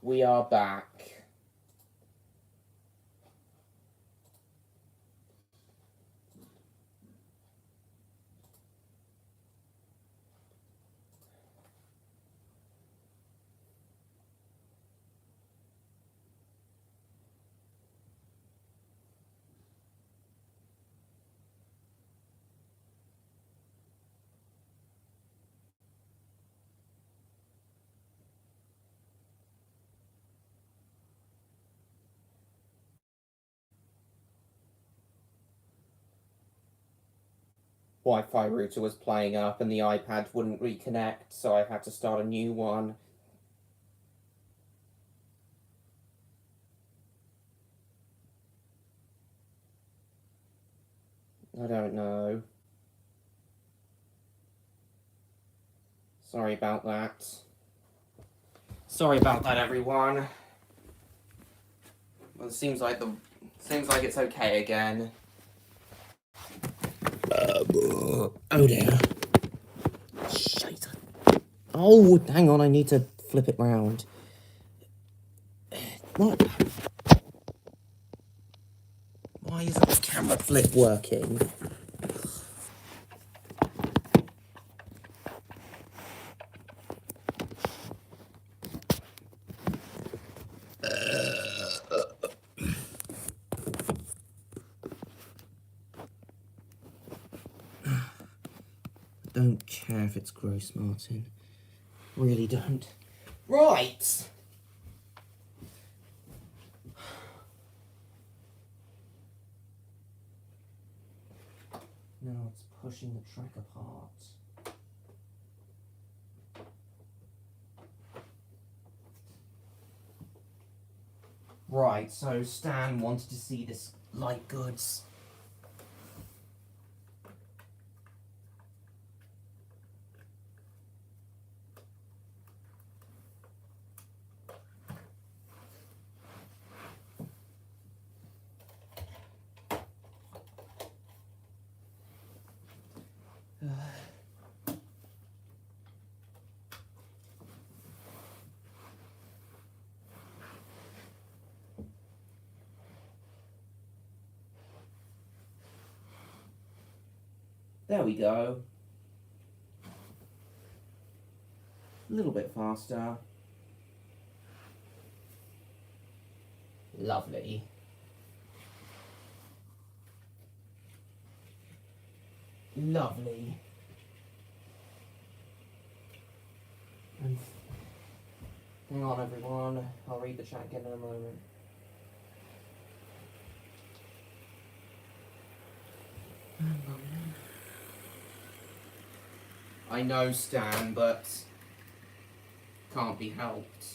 We are back. Wi-Fi router was playing up and the iPad wouldn't reconnect, so I had to start a new one. I don't know. Sorry about that. Sorry about that, everyone. Well, it seems like it's okay again. Oh dear. Shite. Oh, hang on, I need to flip it round. What? Why isn't the camera flip working? Don't care if it's gross, Martin. Really don't. Right! Now it's pushing the track apart. Right, so Stan wanted to see this light goods. There we go. A little bit faster. Lovely. Lovely. And hang on, everyone. I'll read the chat again in a moment. I know, Stan, but can't be helped.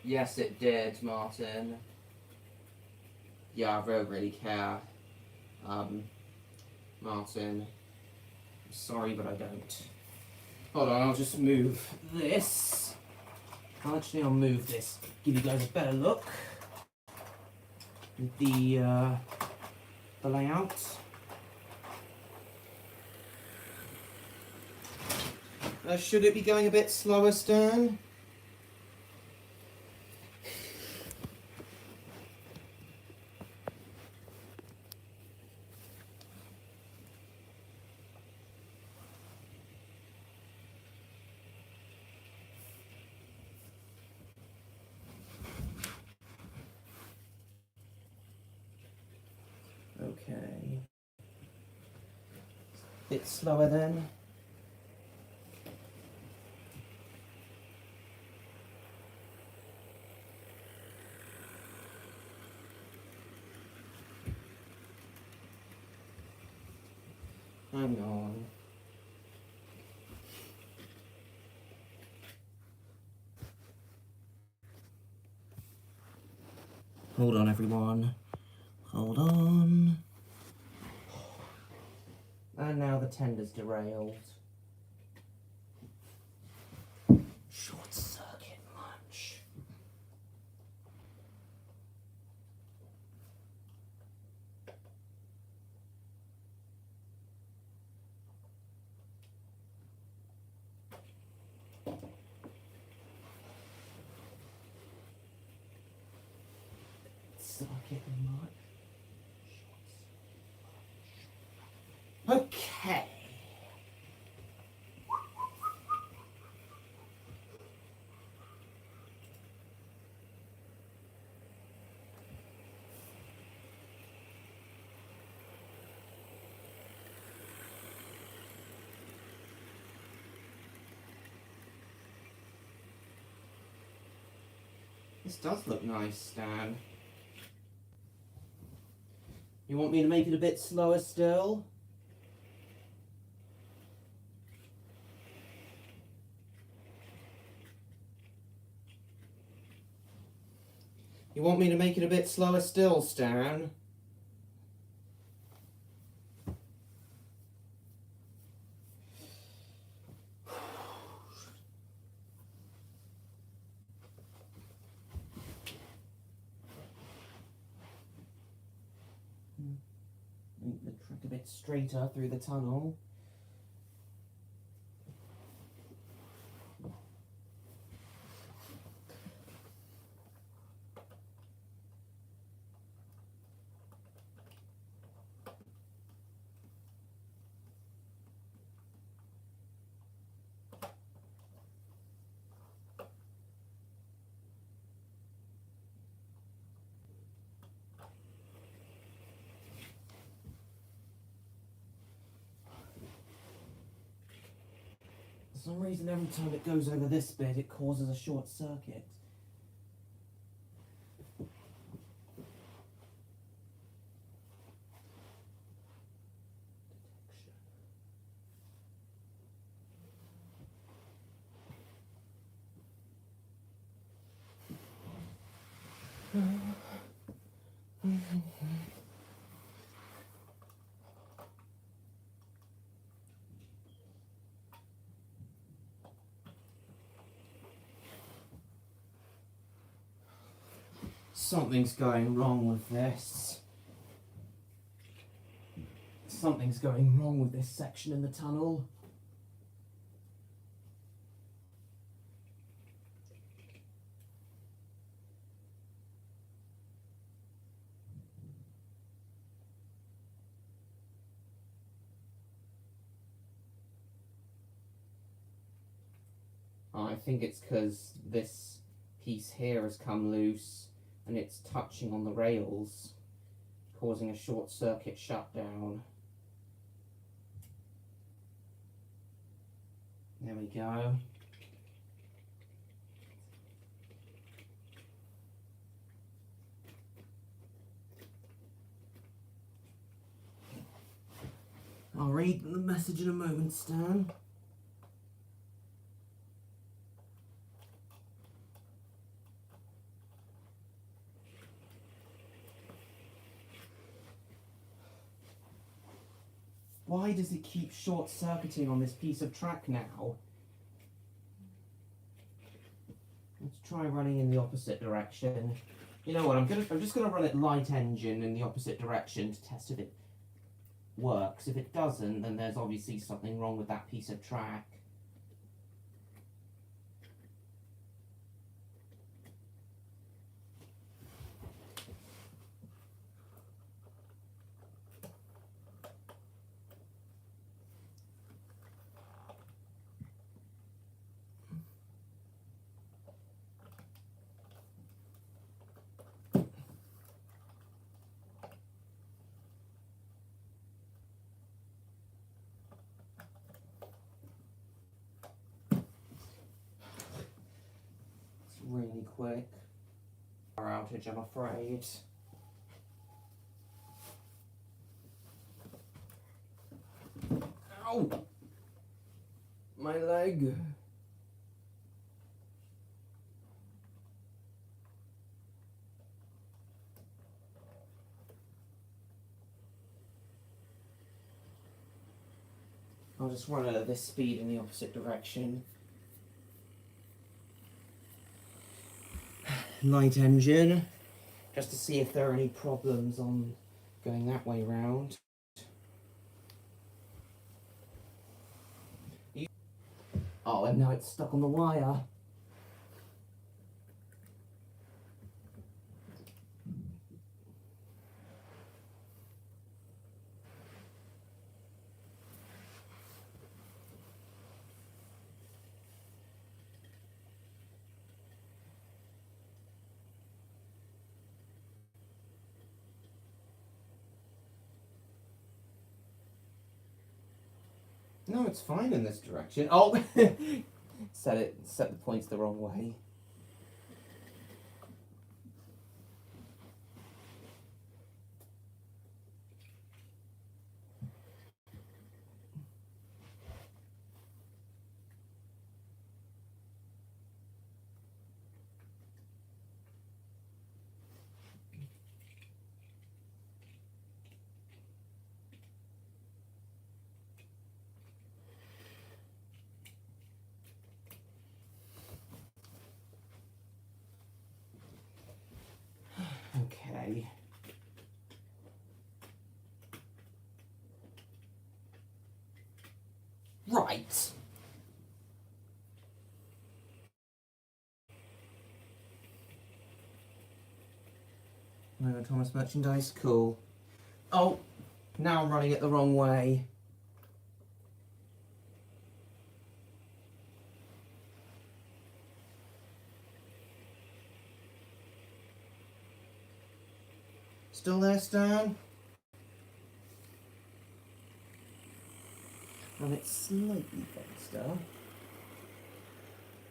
Yes, it did, Martin. Yeah, I don't really care. Martin, I'm sorry, but I don't. Hold on, I'll just move this. Actually, I'll move this. Give you guys a better look. The layout. Should it be going a bit slower, Stan? Okay. Bit slower then. Hang on. Hold on, everyone. Hold on. And now the tender's derailed. Short circuit lunch. circuit much. Okay. This does look nice, Stan. You want me to make it a bit slower still? You want me to make it a bit slower still, Stan? Make the track a bit straighter through the tunnel. For some reason, every time it goes over this bit, it causes a short circuit. Something's going wrong with this. Something's going wrong with this section in the tunnel. I think it's because this piece here has come loose and it's touching on the rails, causing a short circuit shutdown. There we go. I'll read the message in a moment, Stan. Why does it keep short-circuiting on this piece of track now? Let's try running in the opposite direction. You know what, I'm just gonna run it light engine in the opposite direction to test if it works. If it doesn't, then there's obviously something wrong with that piece of track. Really quick. Power outage, I'm afraid. Ow! My leg. I'll just run at this speed in the opposite direction. Light engine, just to see if there are any problems on going that way round. Oh, and now it's stuck on the wire. No, it's fine in this direction. Oh, set the points the wrong way. Okay. Right. No, Thomas merchandise, cool. Oh, now I'm running it the wrong way. Still there, Stan? Run it slightly faster.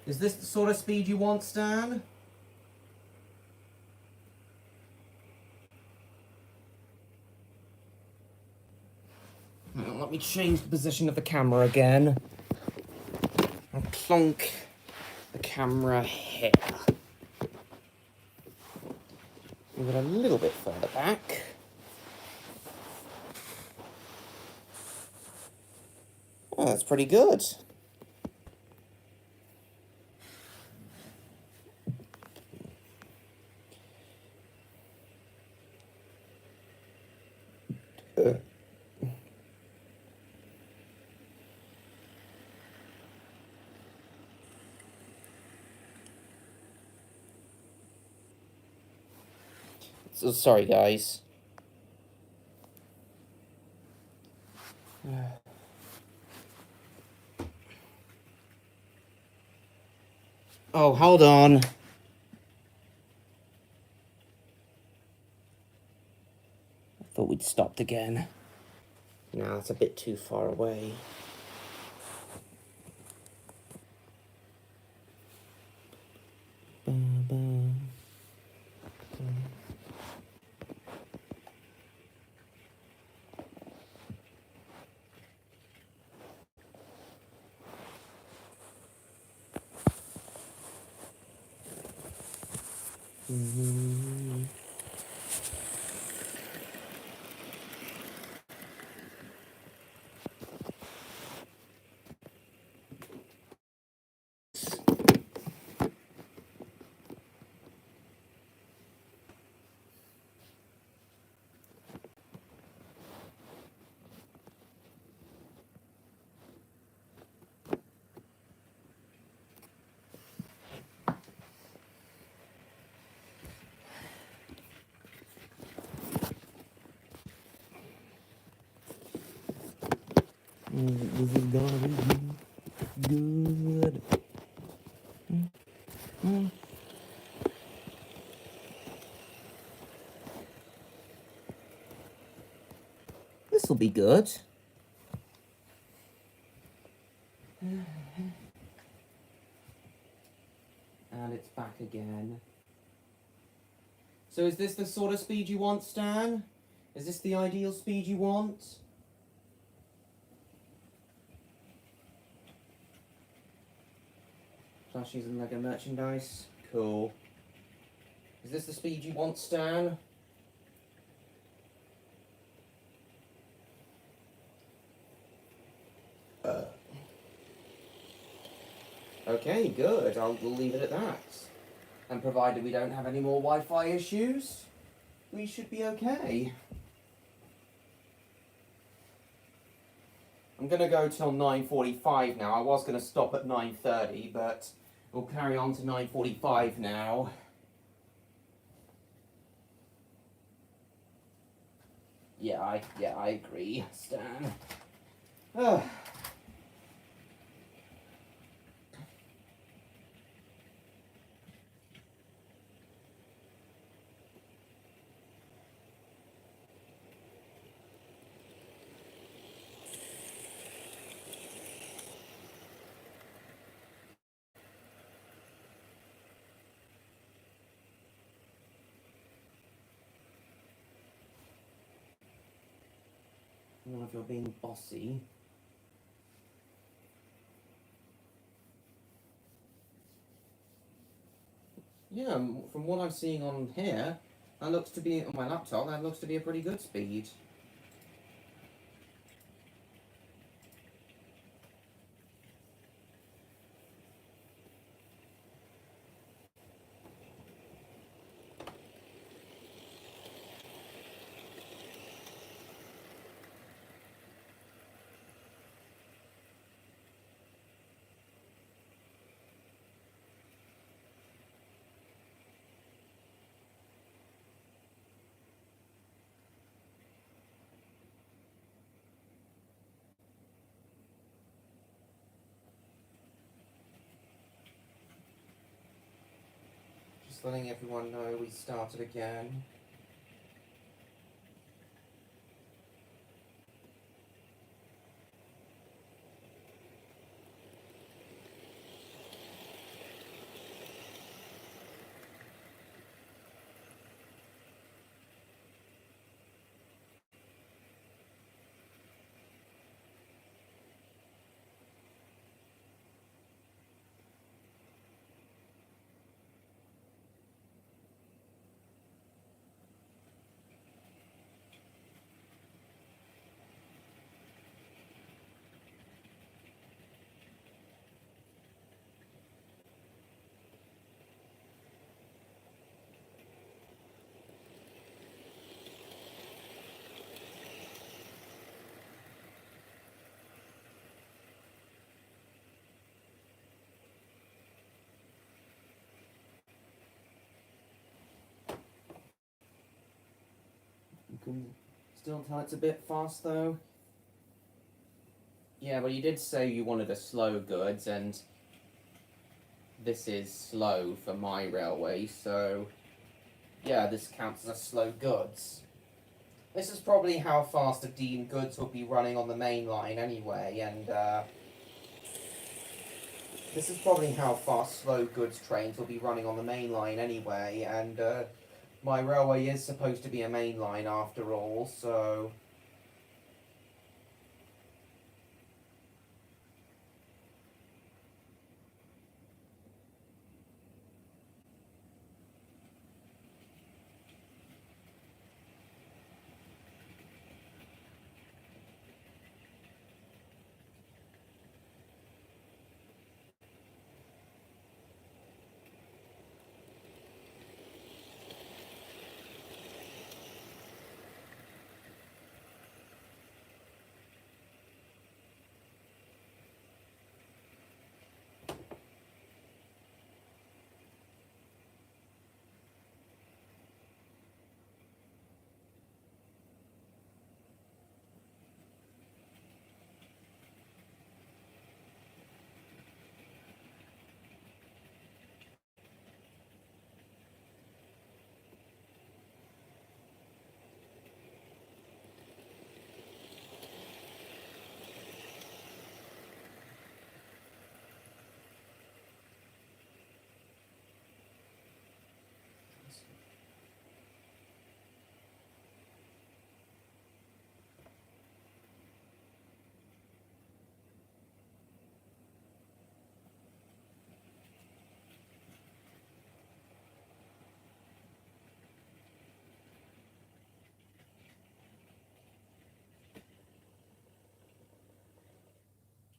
Is this the sort of speed you want, Stan? Well, let me change the position of the camera again. I'll plonk the camera here. Move it a little bit further back. Oh, that's pretty good. So sorry, guys. Oh, hold on. I thought we'd stopped again. No, that's a bit too far away. This is gonna be good. This'll be good. And it's back again. So is this the sort of speed you want, Stan? Is this the ideal speed you want? Plushies and Lego merchandise. Cool. Is this the speed you want, Stan? Okay, good. We'll leave it at that. And provided we don't have any more Wi-Fi issues, we should be okay. I'm going to go till 9:45 now. I was going to stop at 9:30, but we'll carry on to 9:45 now. Yeah, I agree, Stan. I don't know if you're being bossy. Yeah, from what I'm seeing on here, that looks to be, on my laptop, that looks to be a pretty good speed. Just letting everyone know we started again. You can still tell it's a bit fast though. Yeah, well you did say you wanted a slow goods, and this is slow for my railway, so yeah, this counts as a slow goods. This is probably how fast a Dean goods will be running on the main line anyway, and this is probably how fast slow goods trains will be running on the main line anyway, and my railway is supposed to be a main line after all, so...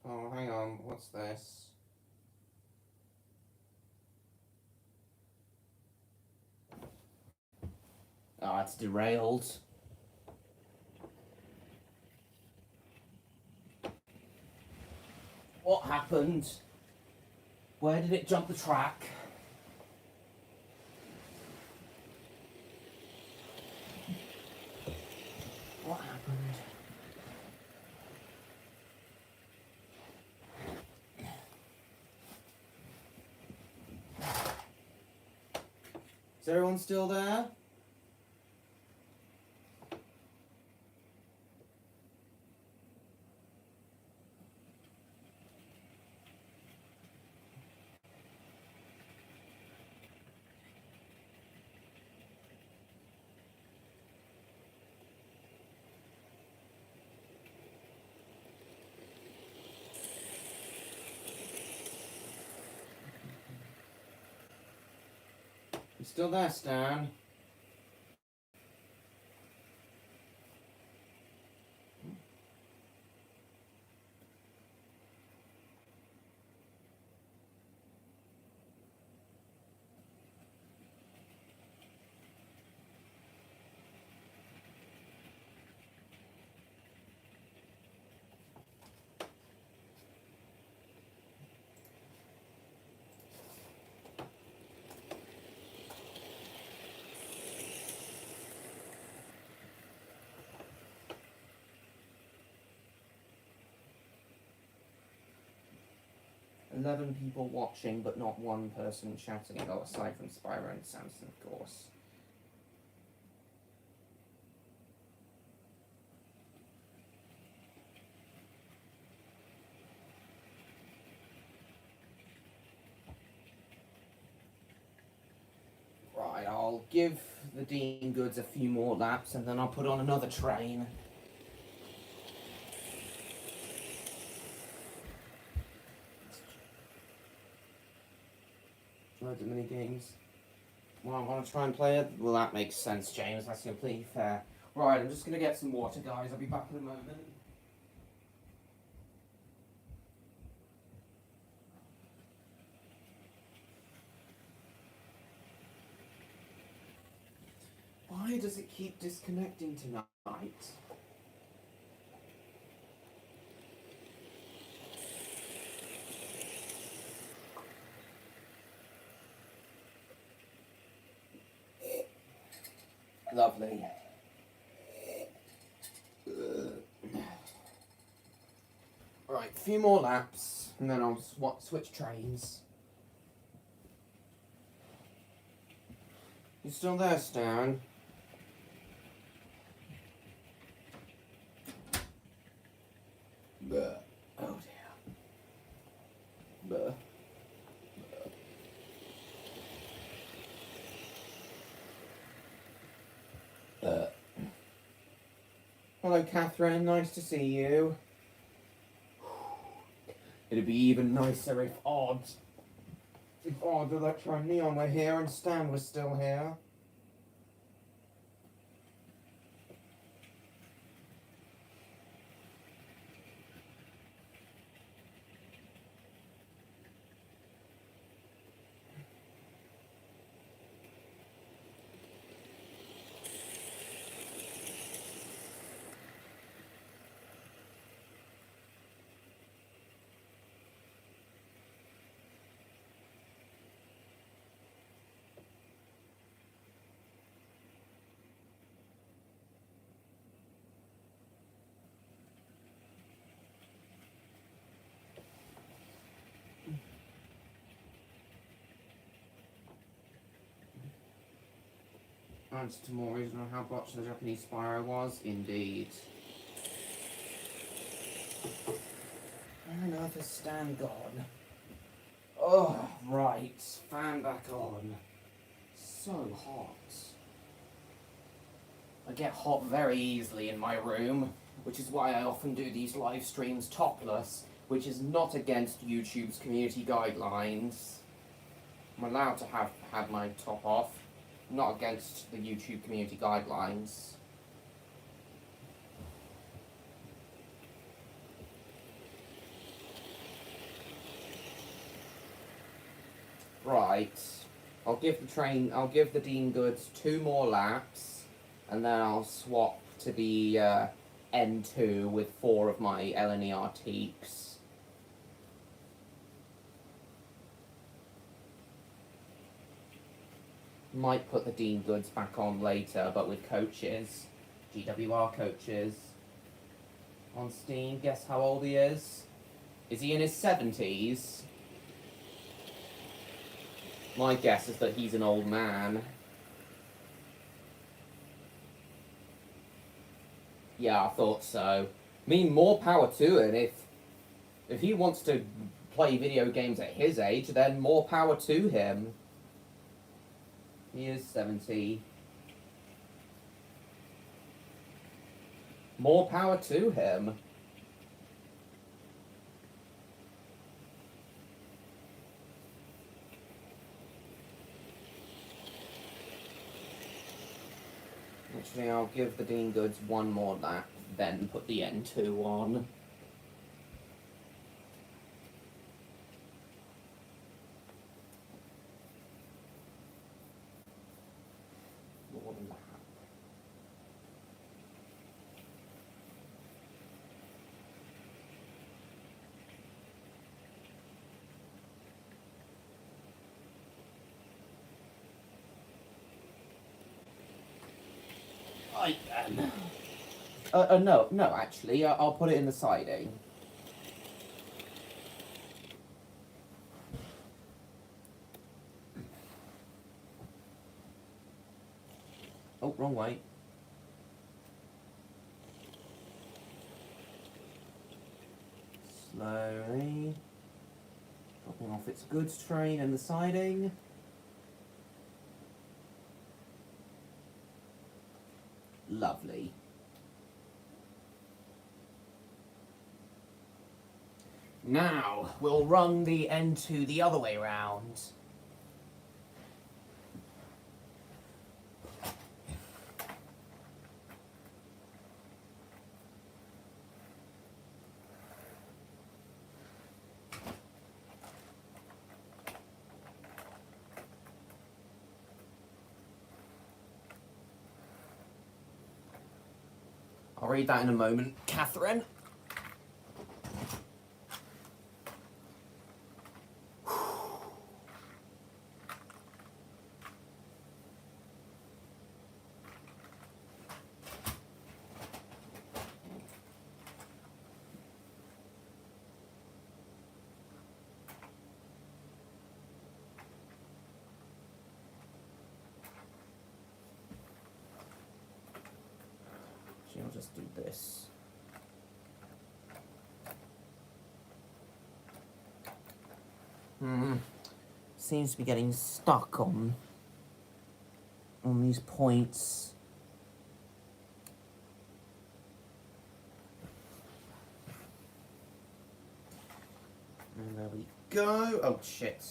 Oh, hang on, what's this? Ah, it's derailed. What happened? Where did it jump the track? What happened? Is everyone still there? Still there, Stan? 11 people watching, but not one person shouting it out, aside from Spyro and Samson, of course. Right, I'll give the Dean Goods a few more laps, and then I'll put on another train. Loads of mini games. Well, I want to try and play it. Well, that makes sense, James. That's completely fair. Right, I'm just going to get some water, guys. I'll be back in a moment. Why does it keep disconnecting tonight? Lovely. Right, a few more laps, and then I'll switch trains. You still there, Stan? Buh. Oh dear. Buh. Hello, Catherine. Nice to see you. It'd be even nicer if Odd, Electro and Neon were here and Stan was still here. Answer to more reason on how botched the Japanese Spyro was, indeed. Where on earth is Stan gone? Oh, right. Fan back on. So hot. I get hot very easily in my room, which is why I often do these live streams topless, which is not against YouTube's community guidelines. I'm allowed to have my top off. Not against the YouTube community guidelines. Right. I'll give the Dean Goods 2 more laps, and then I'll swap to the N2 with 4 of my LNER Teeps. Might put the Dean Goods back on later, but with coaches. GWR coaches. On Steam, guess how old he is? Is he in his 70s? My guess is that he's an old man. Yeah, I thought so. I mean, more power to him. If he wants to play video games at his age, then more power to him. He is 70. More power to him. Actually, I'll give the Dean Goods one more lap, then put the N2 on. More lap. Right then. No, actually, I'll put it in the siding. Oh, wrong way. Slowly. Dropping off its goods train and the siding. Lovely. Now, we'll run the N2 the other way round. I'll read that in a moment, Catherine. I'll just do this. Seems to be getting stuck on these points. And there we go. Oh shit.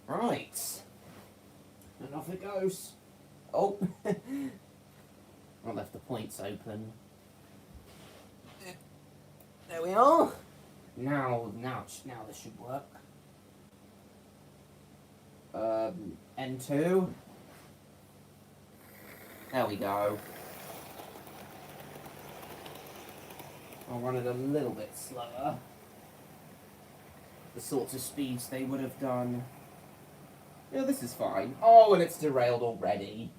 Right. And off it goes. Oh. I left the points open. There we are. Now this should work. N2. There we go. I'll run it a little bit slower. The sorts of speeds they would have done. Yeah, this is fine. Oh, and it's derailed already.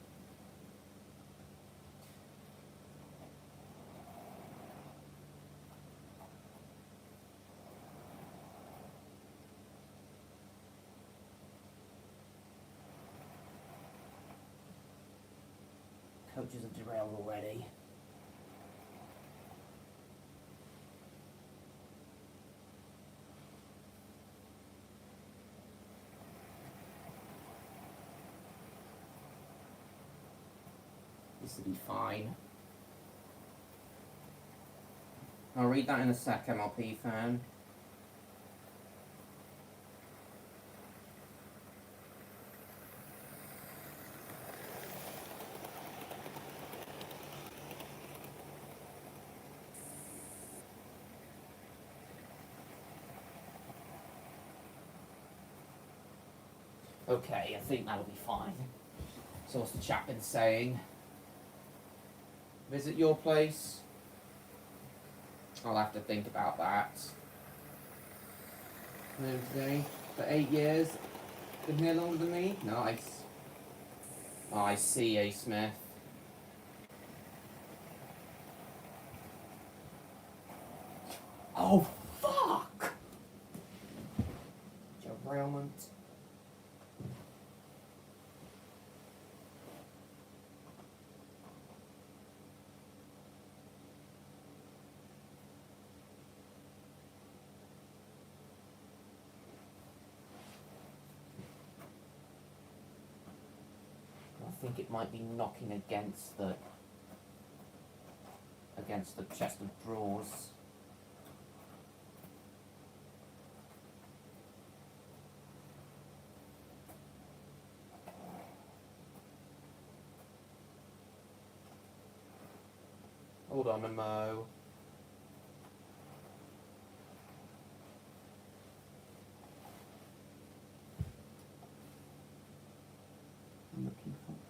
Coaches are derailed already. This will be fine. I'll read that in a sec, MLP fan. Okay, I think that'll be fine. So what's the chap been saying? Visit your place? I'll have to think about that. Home today for 8 years. Been here longer than me? Nice. Oh, I see, A. Smith. Oh, fuck! Derailment. I think it might be knocking against the chest of drawers. on a mo. I'm looking for this.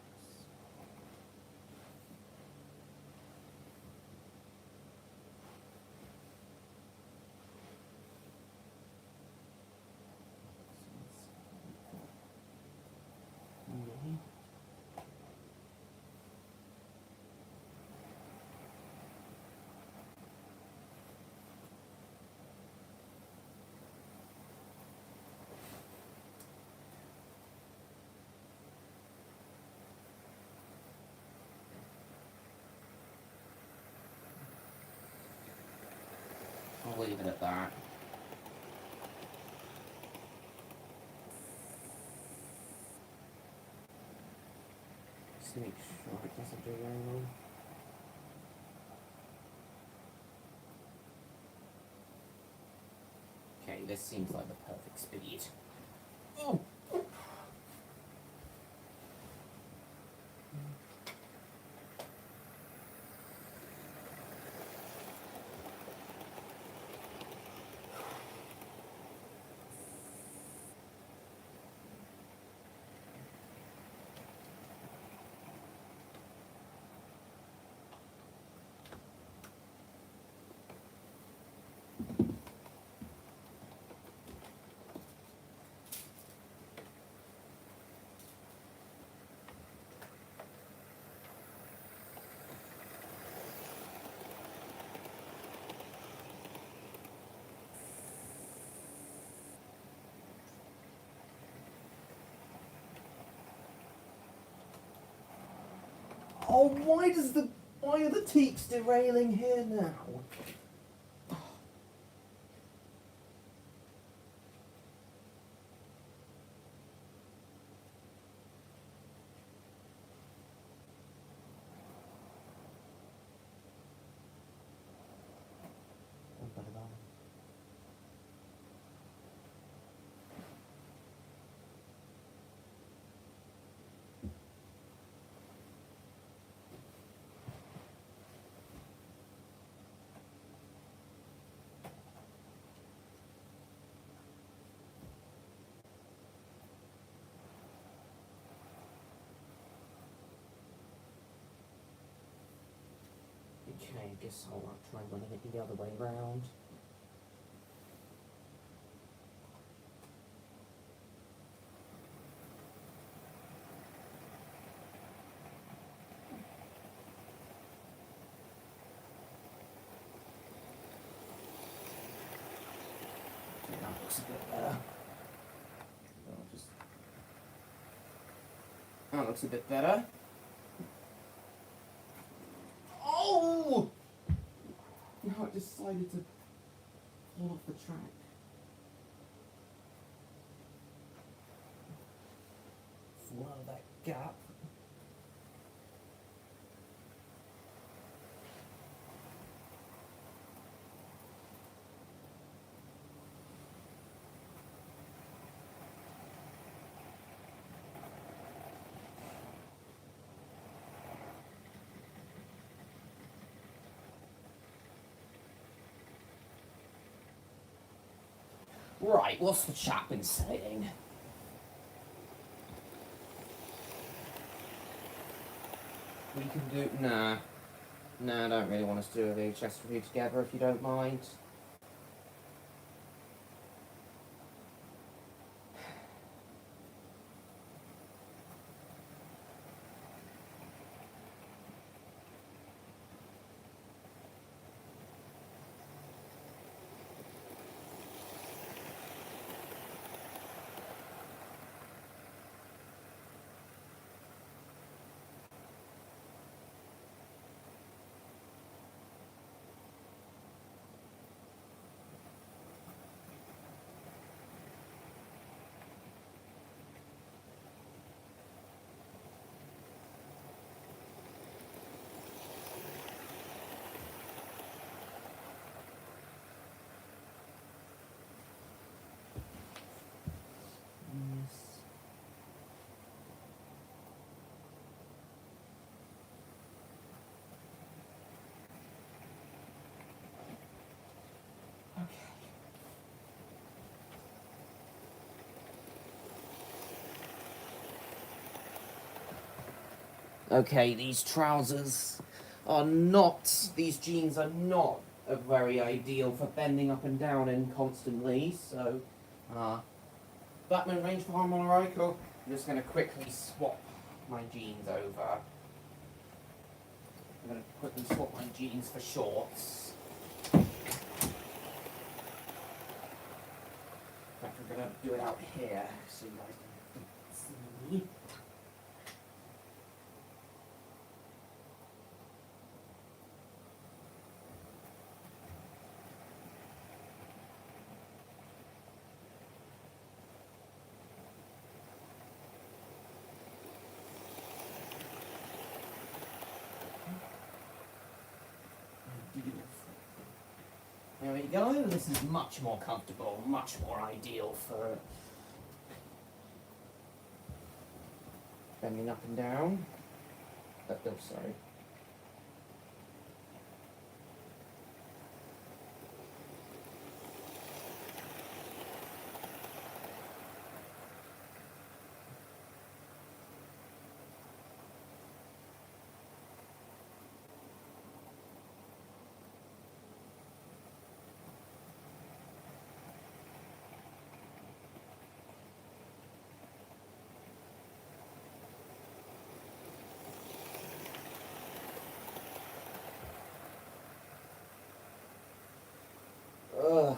I'll leave it at that. Just make sure it doesn't do anything. Okay, this seems like the perfect speed. Oh! Oh, why are the teeps derailing here now? Okay, I guess I'll try running it the other way round. Okay, that looks a bit better. That looks a bit better. Oh! Now it decided to fall off the track. Fall out of that gap. Right, what's the chap been saying? We can do... Nah, I don't really want us to do a VHS review together if you don't mind. Okay, these trousers are not, these jeans are not very ideal for bending up and down in constantly, so, Blackman range for Hornby Rifle. I'm just going to quickly swap my jeans over. I'm going to quickly swap my jeans for shorts. In fact, we're going to do it out here so you guys can see. There we go, this is much more comfortable, much more ideal for bending up and down. Oh, sorry. Ugh.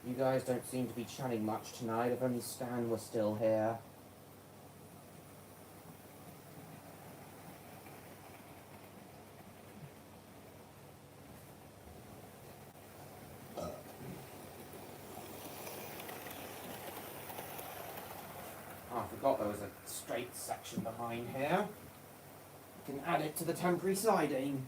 You guys don't seem to be chatting much tonight, if only Stan was still here. Oh, I forgot there was a straight section behind here. You can add it to the temporary siding.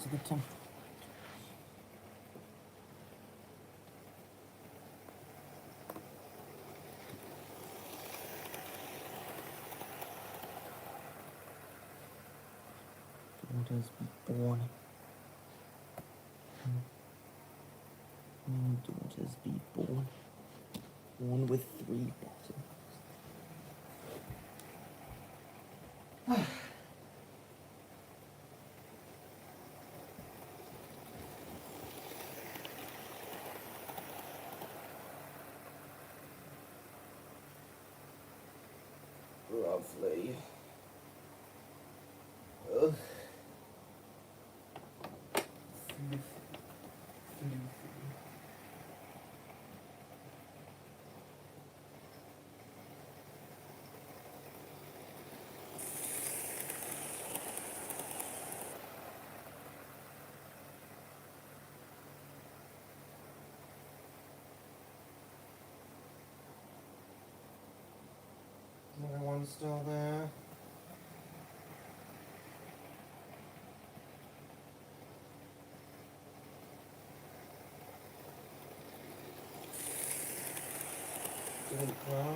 To the temp. Daughters be born. Daughters be born. Born with 3 bottoms. Lovely. Ugh. Everyone's still there. Doing well.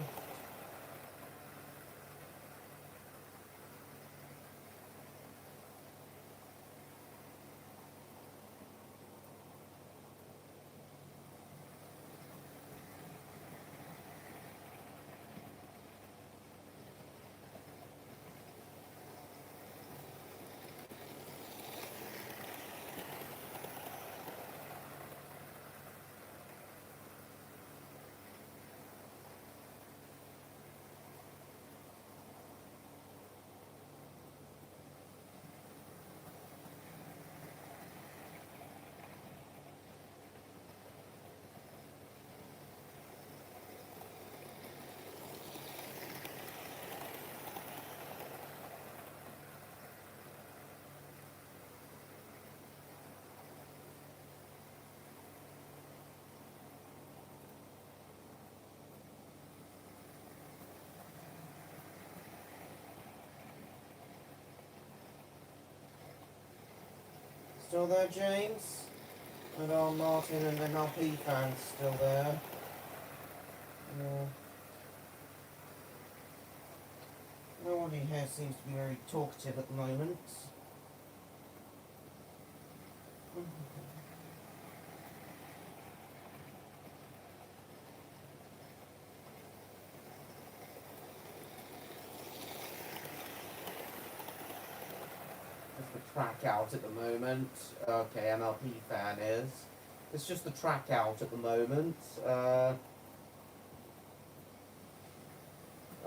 Still there, James? And our Martin and NLP fans still there? Yeah. No one here seems to be very talkative at the moment. Just the track out at the moment. Okay, MLP fan is. It's just the track out at the moment.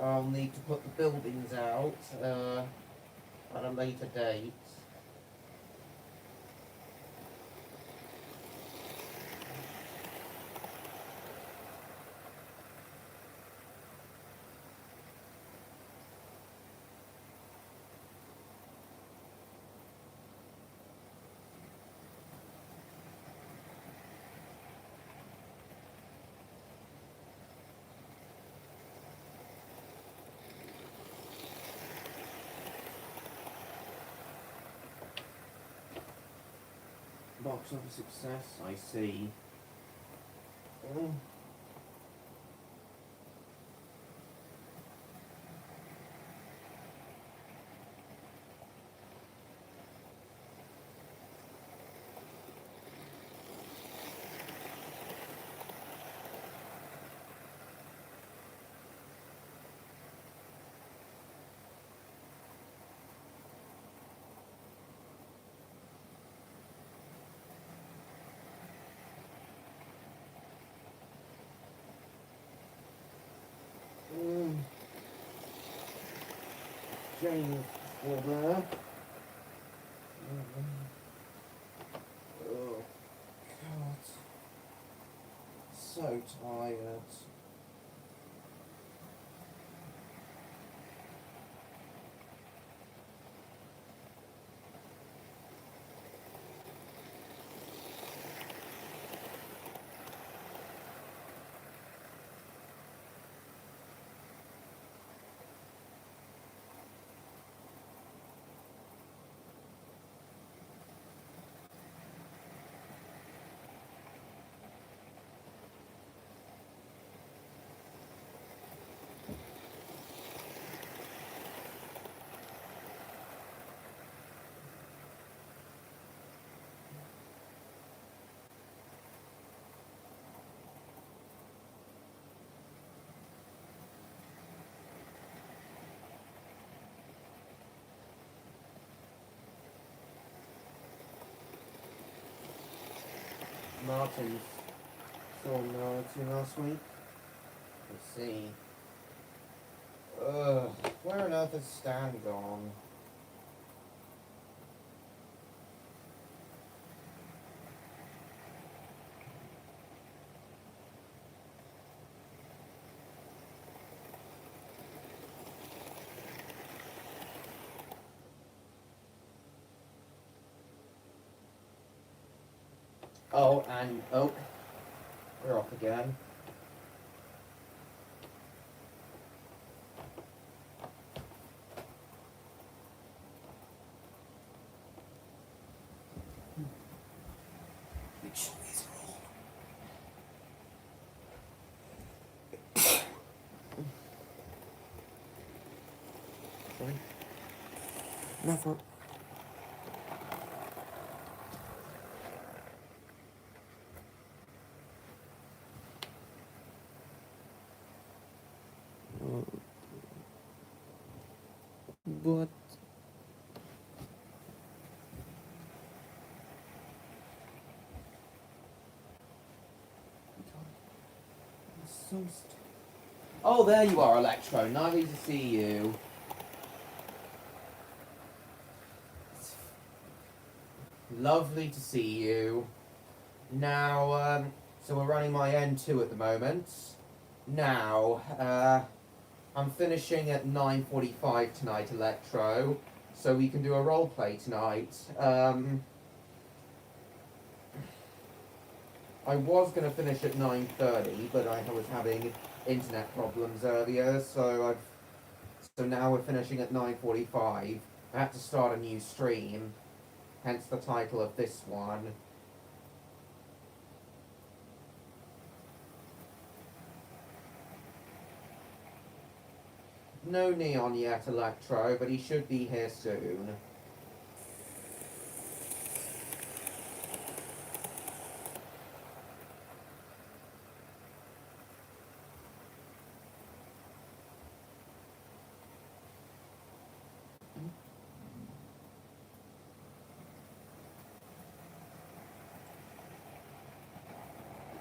I'll need to put the buildings out at a later date. Box office success, I see. James still there. Oh, God. So tired. Martin's saw Martin last week. Let's see. Where on earth is Stan gone? Oh, and we're off again. Which is wrong? Never. But oh, there you are, Electro. Nice to see you. Lovely to see you. Now, so we're running my N2 at the moment. Now, I'm finishing at 9:45 tonight, Electro, so we can do a roleplay tonight. I was going to finish at 9:30, but I was having internet problems earlier, so now we're finishing at 9:45. I had to start a new stream. hence the title of this one. No neon yet, Electro, but he should be here soon.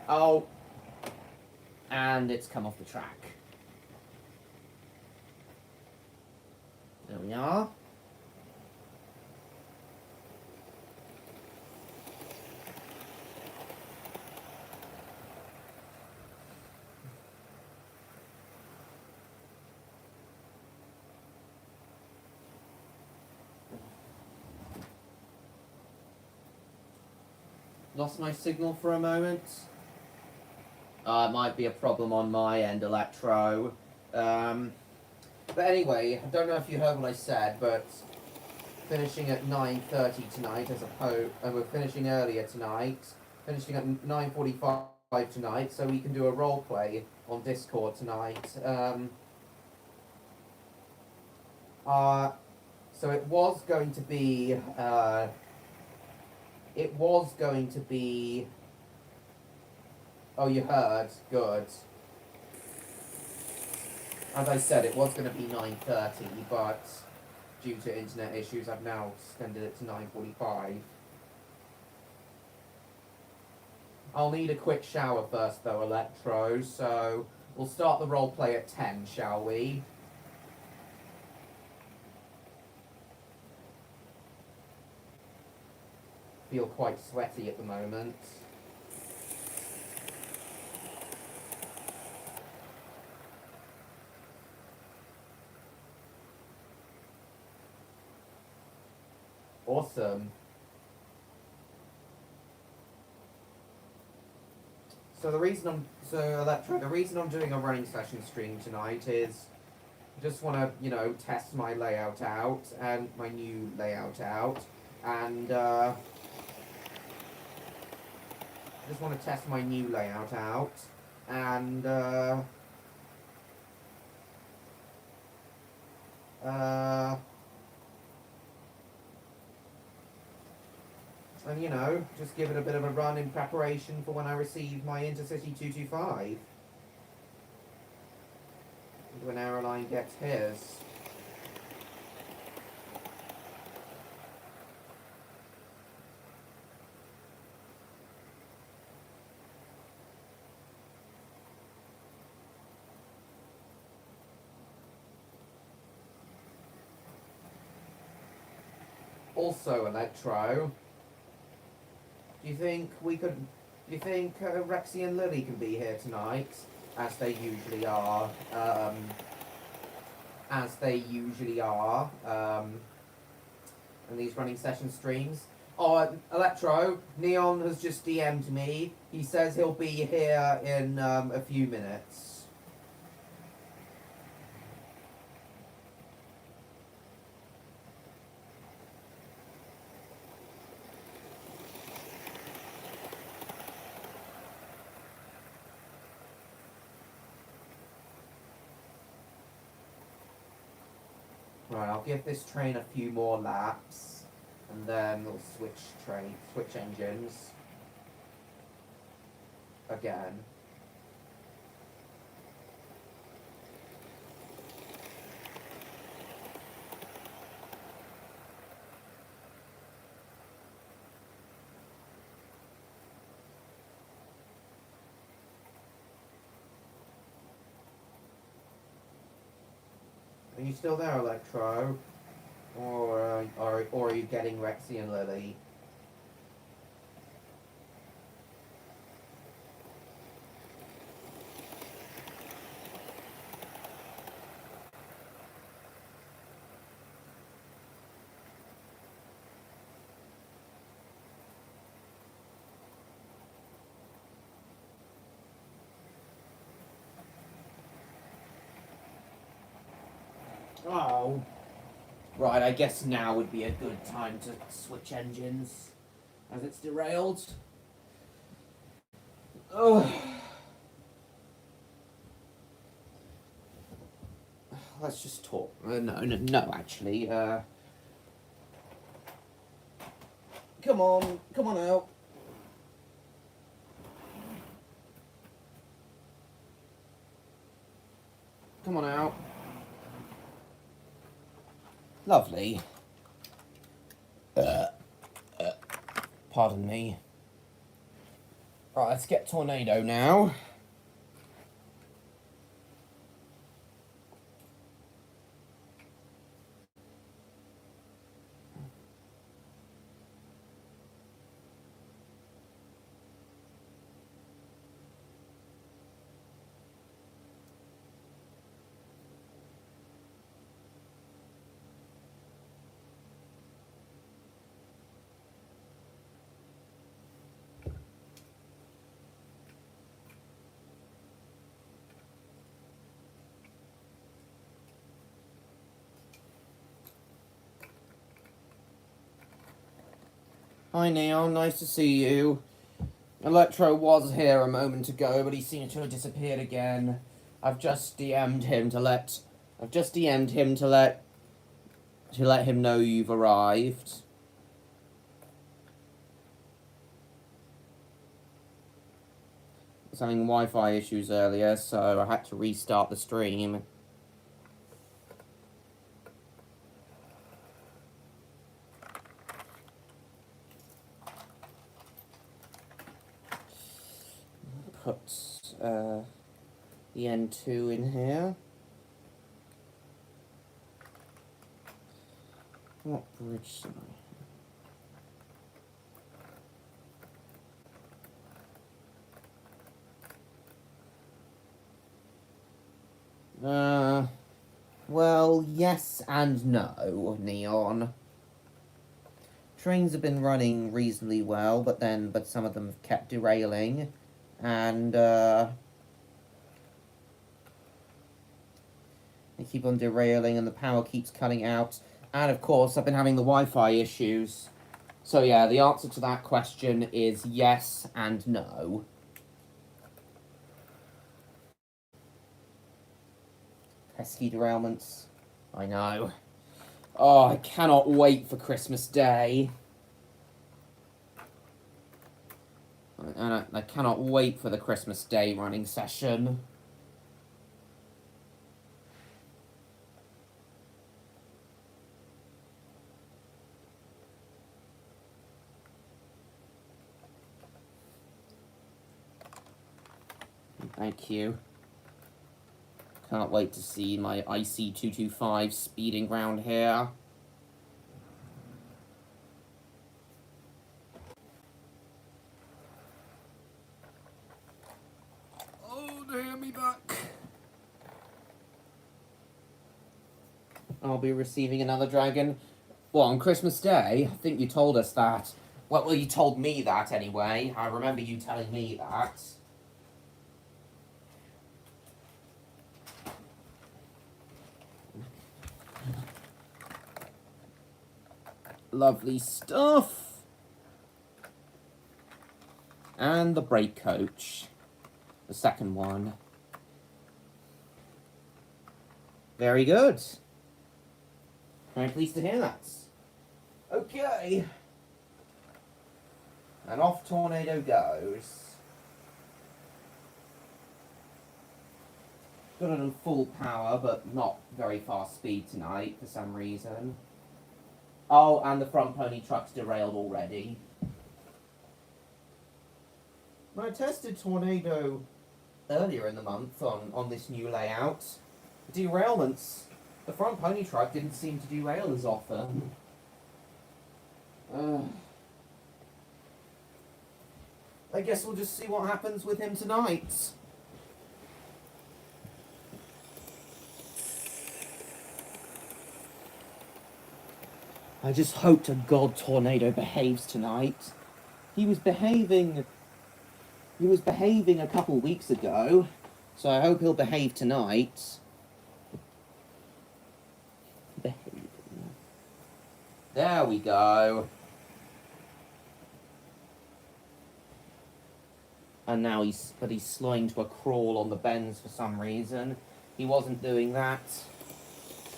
Oh, and it's come off the track. There we are. Lost my signal for a moment. It might be a problem on my end, Electro. But anyway, I don't know if you heard what I said, but finishing at 9:30 tonight as opposed, we're finishing earlier tonight, finishing at 9:45 tonight, so we can do a role play on Discord tonight. So it was going to be, oh, you heard, good. As I said, it was going to be 9:30, but due to internet issues, I've now extended it to 9:45. I'll need a quick shower first, though, Electro, so we'll start the roleplay at 10, shall we? Feel quite sweaty at the moment. Awesome. So Electro, the reason I'm doing a running session stream tonight is I just want to, test my layout out and my new layout out, and just want to test my new layout out, and just give it a bit of a run in preparation for when I receive my Intercity 225. When Aeroline gets his. Also, Electro, do you think Rexy and Lily can be here tonight, as they usually are, in these running session streams? Oh, Electro, Neon has just DM'd me. He says he'll be here in a few minutes. Right, I'll give this train a few more laps, and then we'll switch engines again. Are you still there, Electro? Or are you getting Rexy and Lily? Oh, Right, I guess now would be a good time to switch engines, as it's derailed. Ugh. Let's just talk. No, actually. Come on out. Come on out. Lovely. Pardon me. Right, let's get Tornado now. Hi Neon, nice to see you. Electro was here a moment ago, but he seemed to have disappeared again. I've just DM'd him to let him know you've arrived. I was having Wi-Fi issues earlier, so I had to restart the stream. Put the N2 in here. What bridge am I? Well, yes and no, Neon. Trains have been running reasonably well, but some of them have kept derailing, and they keep on derailing, and the power keeps cutting out. And of course, I've been having the Wi-Fi issues. So yeah, the answer to that question is yes and no. Pesky derailments. I know. Oh, I cannot wait for Christmas Day. And I cannot wait for the Christmas Day running session. Thank you. Can't wait to see my IC225 speeding round here. Oh, they have me back. I'll be receiving another dragon. Well, on Christmas Day, I think you told us that. Well, you told me that anyway. I remember you telling me that. Lovely stuff. And the brake coach. The second one. Very good. Very pleased to hear that. Okay. And off Tornado goes. Got it on full power, but not very fast speed tonight for some reason. Oh, and the front pony truck's derailed already. When I tested Tornado earlier in the month on this new layout, derailments, the front pony truck didn't seem to derail as often. I guess we'll just see what happens with him tonight. I just hope to God Tornado behaves tonight. He was behaving a couple weeks ago, so I hope he'll behave tonight. Behaving. There we go. And now he's slowing to a crawl on the bends for some reason. He wasn't doing that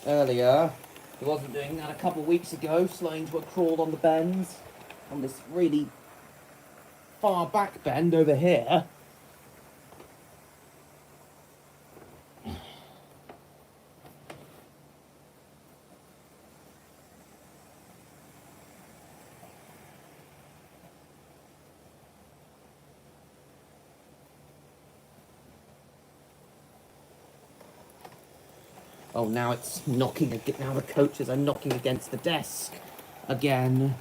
earlier. He wasn't doing that a couple of weeks ago, slowing to a crawl on the bends. On this really far back bend over here. Oh, now it's knocking again. Now the coaches are knocking against the desk again.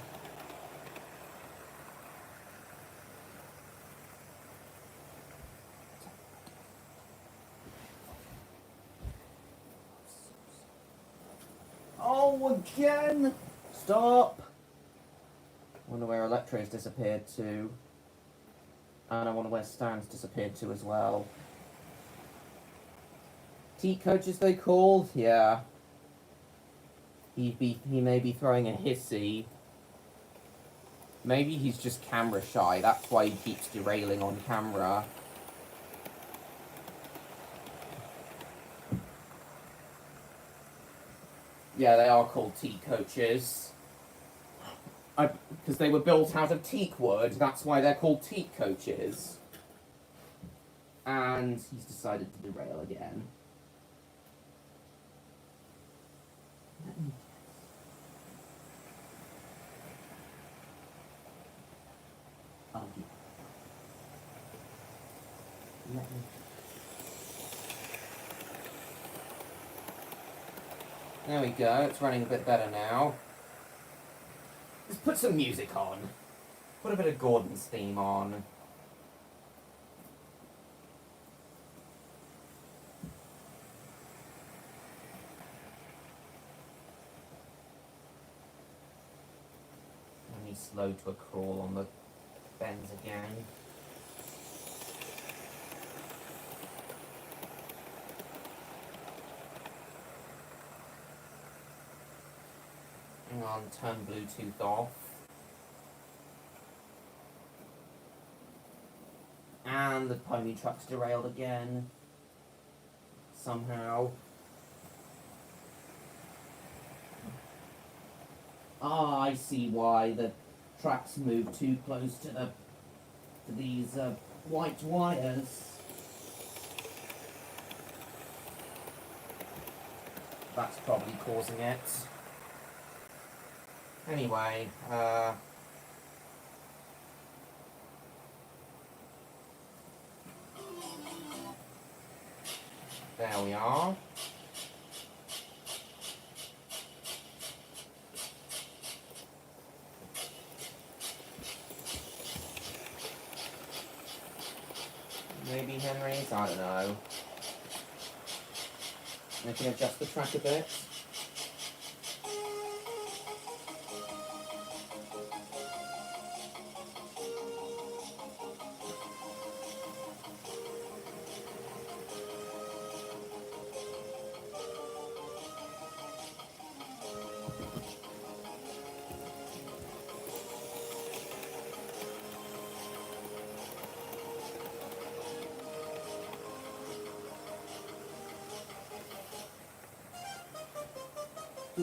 Oh, again! Stop! I wonder where Electro's disappeared to. And I wonder where Stan's disappeared to as well. Teat coaches they called? Yeah. He may be throwing a hissy. Maybe he's just camera shy. That's why he keeps derailing on camera. Yeah, they are called teak coaches. Because they were built out of teak wood. That's why they're called teak coaches. And he's decided to derail again. Oh, yeah. Let me. There we go, it's running a bit better now. Let's put some music on. Put a bit of Gordon's theme on. And he's slowed to a crawl on the bends again. Hang on, turn Bluetooth off. And the pony truck's derailed again. Somehow. Ah, I see why the tracks moved too close to these white wires. That's probably causing it. Anyway, there we are. Maybe Henry's? I don't know. I can adjust the track a bit. I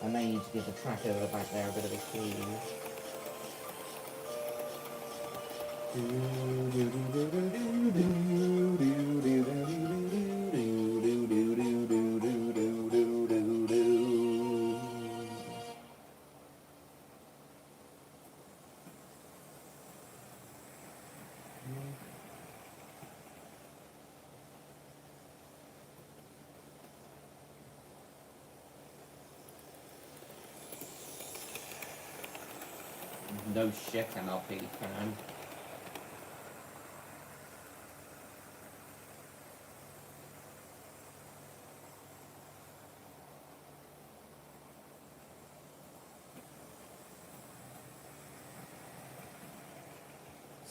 may need to give the track over back there a bit of a clean. No shit, MLP fan.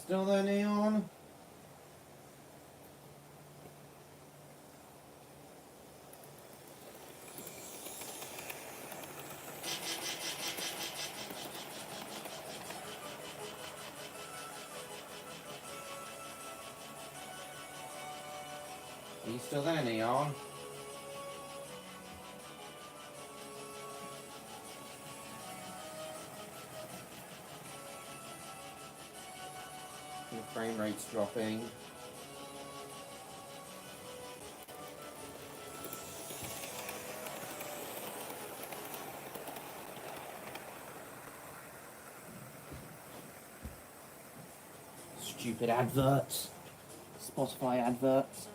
Still there, Neon? Are you still there, Neon? Your frame rate's dropping. Stupid adverts. Spotify adverts.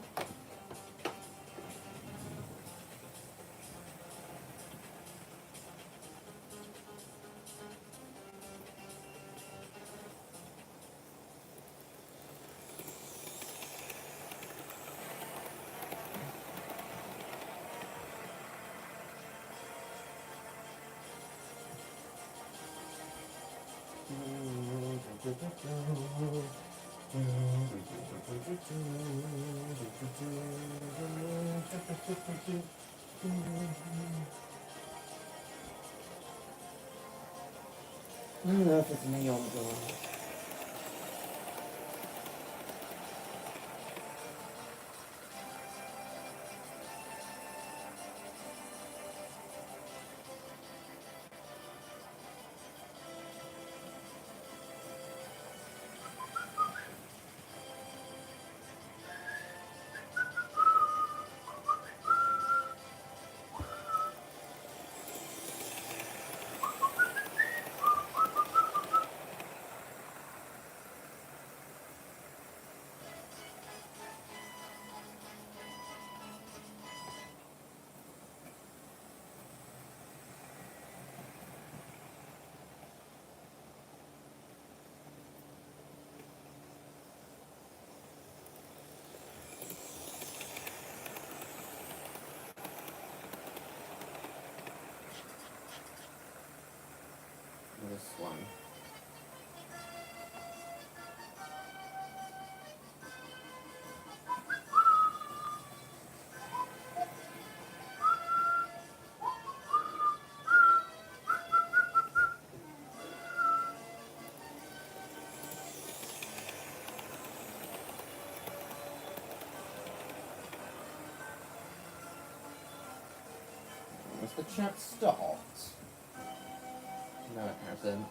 I don't know if it's neon or this one. Has the chat stopped? No, it hasn't.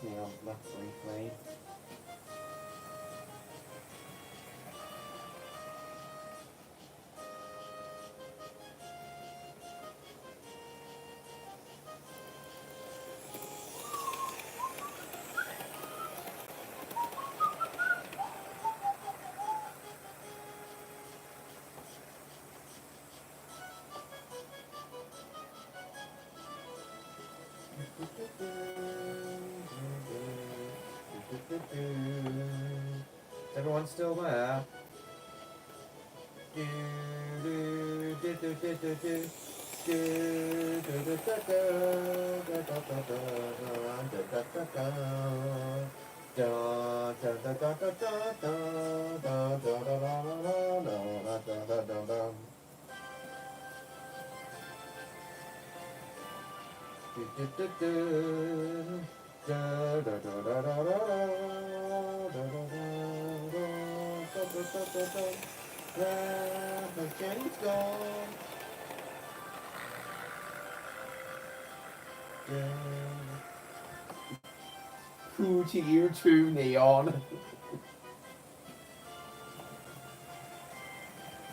Neon left briefly. Is everyone still there? Jenny's gone. Who to you too, Neon?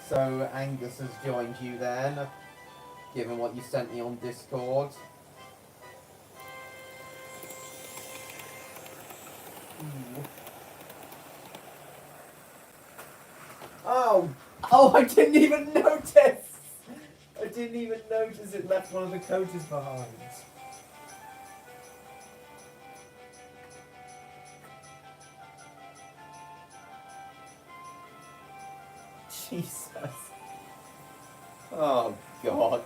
So Angus has joined you then, given what you sent me on Discord. Oh! Oh, I didn't even notice! I didn't even notice it left one of the coaches behind. Jesus. Oh, God.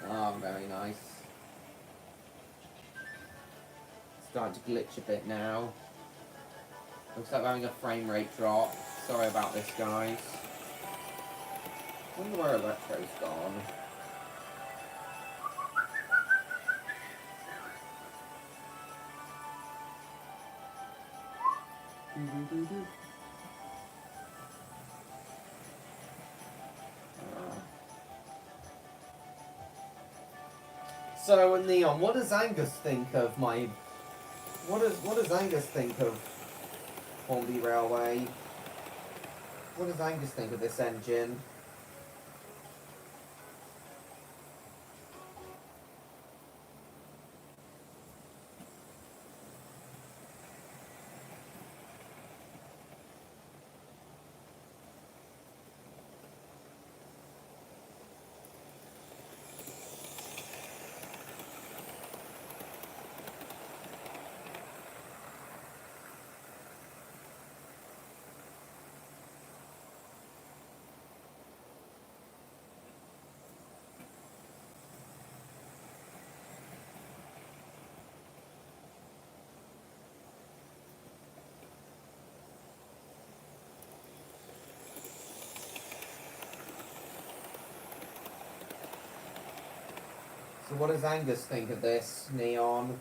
Oh, very nice. Starting to glitch a bit now. Looks like we're having a frame rate drop. Sorry about this, guys. I wonder where Electro's gone. So, Neon, what does Angus think of my... What does Angus think of Hornby Railway? What does Angus think of this engine? So what does Angus think of this, Neon?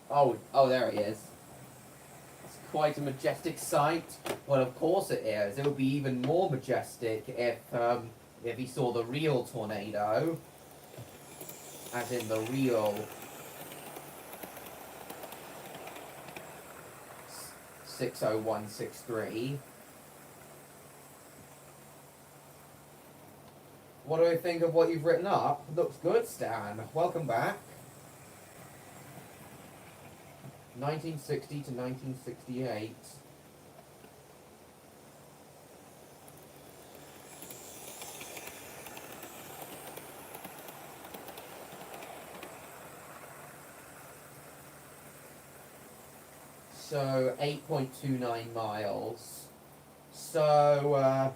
Oh, there he is. It's quite a majestic sight. Well, of course it is. It would be even more majestic if he saw the real tornado, as in the real 60163. What do I think of what you've written up? Looks good, Stan. Welcome back. 1960 to 1968. So 8.29 miles. So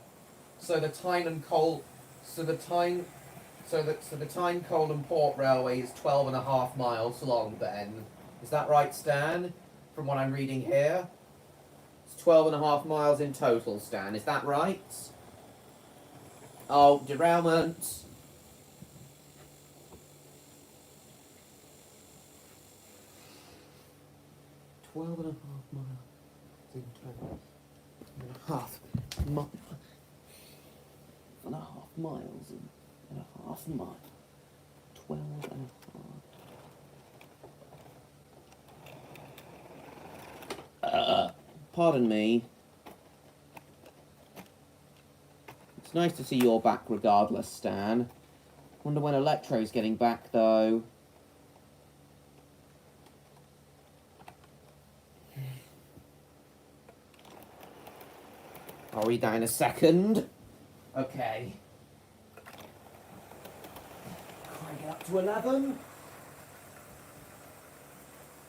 the Tyne and Col so the Tyne Colne Port Railway is 12.5 miles long then. Is that right, Stan? From what I'm reading here? It's 12.5 miles in total, Stan. Is that right? Oh, derailment. Twelve and a half miles and a half mile. 12 and a half. Pardon me. It's nice to see you're back regardless, Stan. Wonder when Electro's getting back, though. I'll read that in a second. Okay. Crank it up to 11.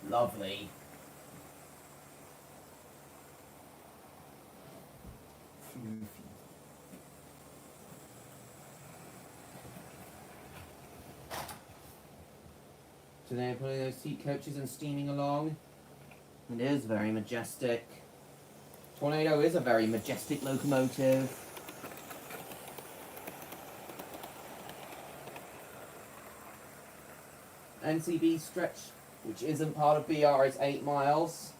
Lovely. today, putting those seat coaches and steaming along. It is very majestic. Tornado is a very majestic locomotive. NCB stretch, which isn't part of BR, is 8 miles.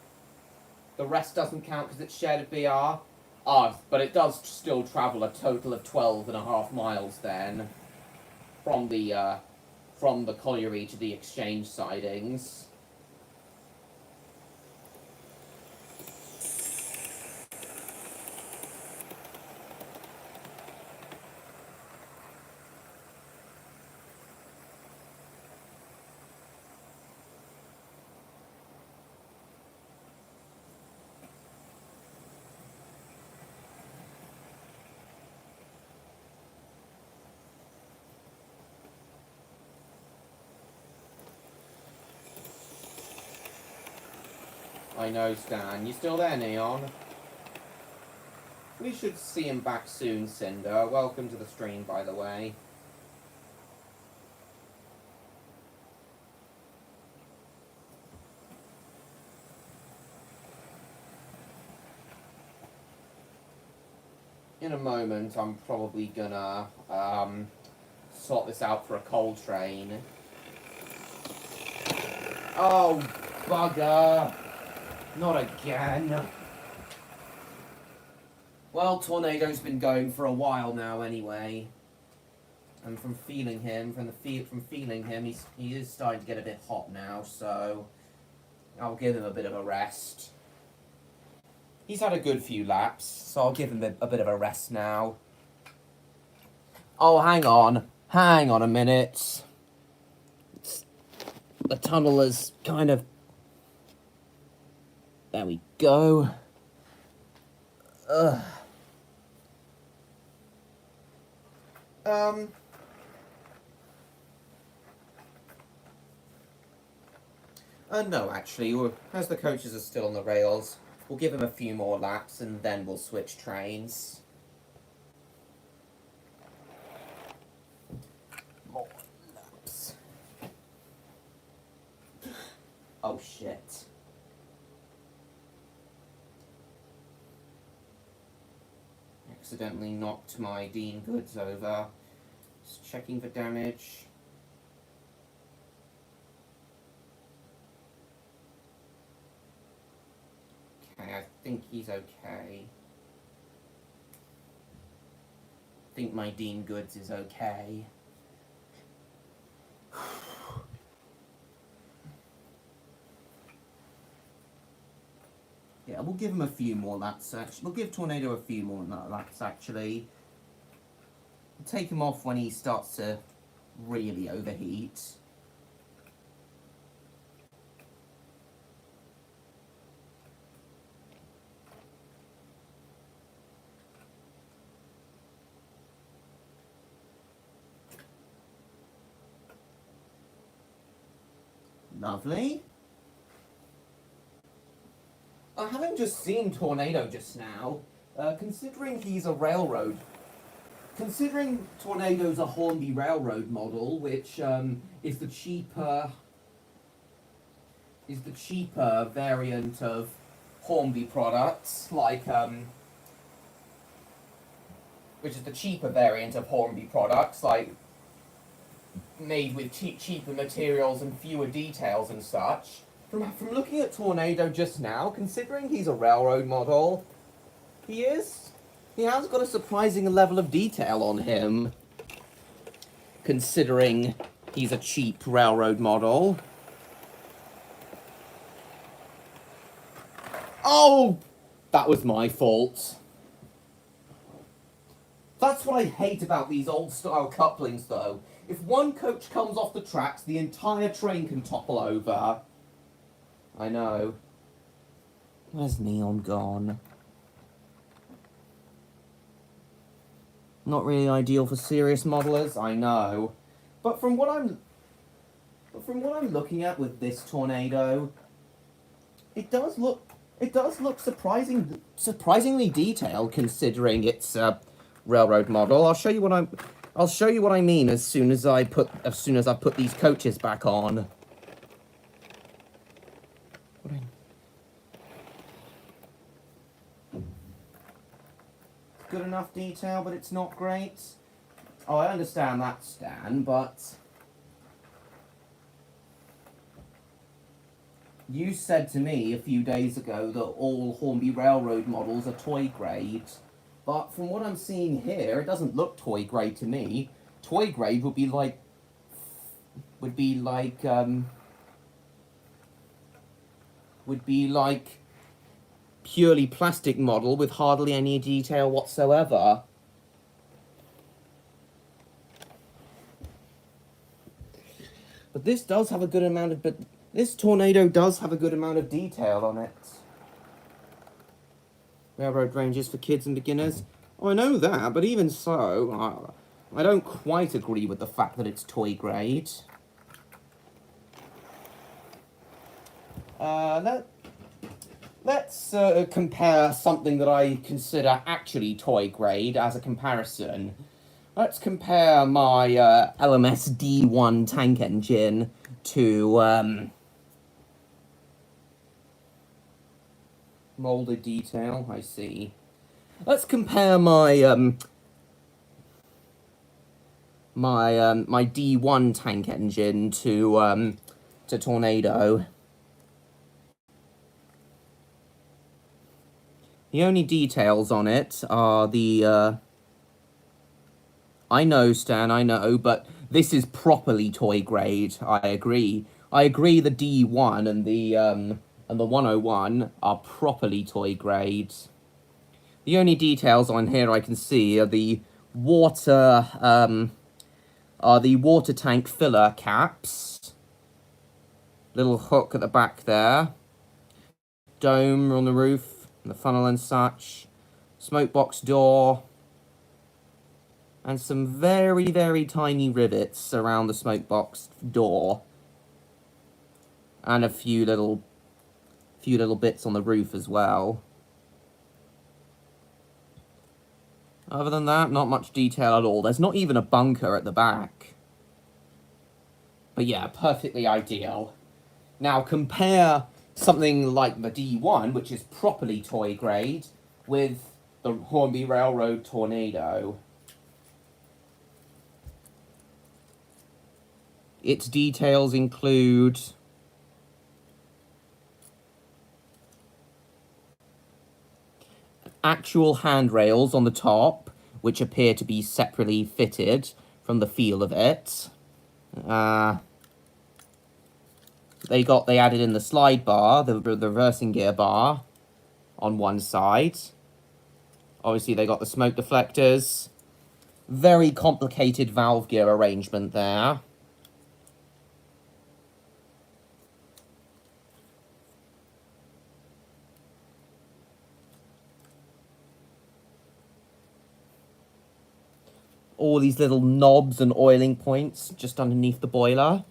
The rest doesn't count because it's shared with BR. But it does still travel a total of 12.5 miles then, from the colliery to the exchange sidings. I know, Stan. You still there, Neon? We should see him back soon, Cinder. Welcome to the stream, by the way. In a moment, I'm probably gonna sort this out for a coal train. Oh, bugger! Not again. Well, Tornado's been going for a while now, anyway. And from feeling him, he is starting to get a bit hot now. So I'll give him a bit of a rest. He's had a good few laps, so I'll give him a bit of a rest now. Oh, hang on a minute. The tunnel is kind of... There we go. No, actually, as the coaches are still on the rails, we'll give him a few more laps and then we'll switch trains. More laps. Oh, shit. Accidentally knocked my Dean goods over. Just checking for damage. Okay, I think he's okay. I think my Dean goods is okay. Yeah, we'll give him a few more laps, actually. We'll give Tornado a few more laps, actually. We'll take him off when he starts to really overheat. Lovely. Having just seen Tornado just now, considering Tornado's a Hornby railroad model, which is the cheaper variant of Hornby products, like made with cheaper materials and fewer details and such. From looking at Tornado just now, considering he's a railroad model, he has got a surprising level of detail on him, considering he's a cheap railroad model. Oh! That was my fault. That's what I hate about these old-style couplings, though. If one coach comes off the tracks, the entire train can topple over. I know. Where's Neon gone? Not really ideal for serious modelers, I know. But from what I'm looking at with this Tornado, it does look surprisingly detailed considering it's a railroad model. I'll show you what I mean as soon as I put these coaches back on. recording. Good enough detail, but it's not great. Oh, I understand that, Stan, but you said to me a few days ago that all Hornby Railroad models are toy grade. But from what I'm seeing here, it doesn't look toy grade to me. Toy grade would be like purely plastic model with hardly any detail whatsoever. But this does have a good amount of, this Tornado does have a good amount of detail on it. Railroad ranges for kids and beginners. Oh, I know that, but even so, I don't quite agree with the fact that it's toy grade. Let's compare something that I consider actually toy grade as a comparison. Let's compare my LMS D1 tank engine to molded detail. I see. Let's compare my my D1 tank engine to Tornado. The only details on it are the I know, Stan, I know, but this is properly toy grade. I agree. I agree the D1 and the 101 are properly toy grade. The only details on here I can see are the water tank filler caps. Little hook at the back there. Dome on the roof, the funnel and such. Smoke box door. And some very, very tiny rivets around the smoke box door. And a few little bits on the roof as well. Other than that, not much detail at all. There's not even a bunker at the back. But yeah, perfectly ideal. Now compare something like the D1, which is properly toy grade, with the Hornby Railroad Tornado. Its details include actual handrails on the top, which appear to be separately fitted from the feel of it. They added in the slide bar, the reversing gear bar, on one side. Obviously, they got the smoke deflectors. Very complicated valve gear arrangement there. All these little knobs and oiling points just underneath the boiler.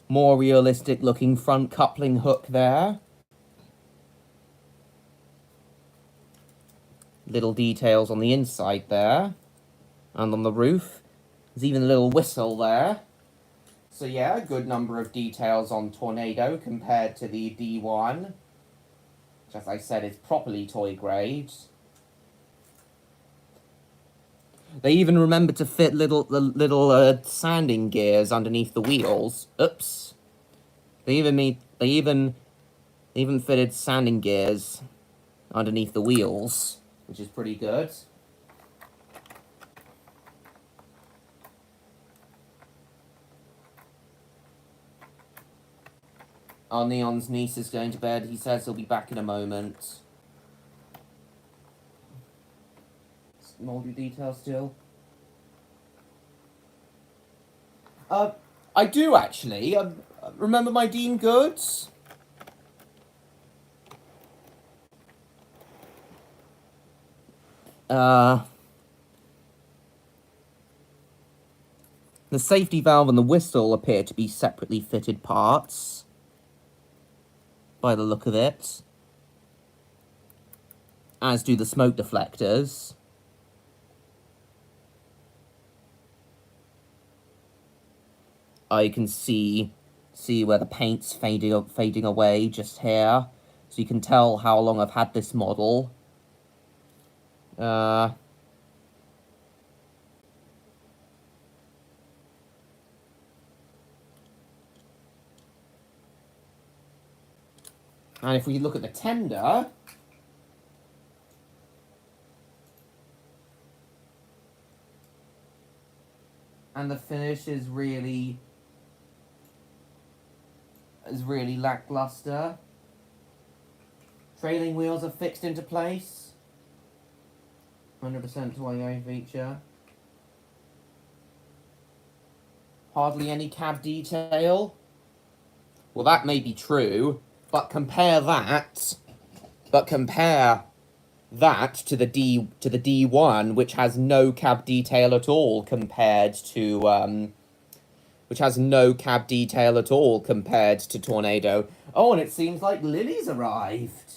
More realistic looking front coupling hook there. Little details on the inside there. And on the roof. There's even a little whistle there. So yeah, a good number of details on Tornado compared to the D1. Which, as I said, is properly toy grade. They even remembered to fit little sanding gears underneath the wheels. Oops. They even fitted sanding gears underneath the wheels, which is pretty good. Our Neon's niece is going to bed. He says he'll be back in a moment. Moldy detail still. I do actually. Remember my Dean Goods? The safety valve and the whistle appear to be separately fitted parts, by the look of it. As do the smoke deflectors. I can see where the paint's fading away just here. So you can tell how long I've had this model. And if we look at the tender, and the finish is really lackluster. Trailing wheels are fixed into place. 100% toy feature. Hardly any cab detail. Well, that may be true, but compare that to the D1, which has no cab detail at all compared to Tornado. Oh, and it seems like Lily's arrived.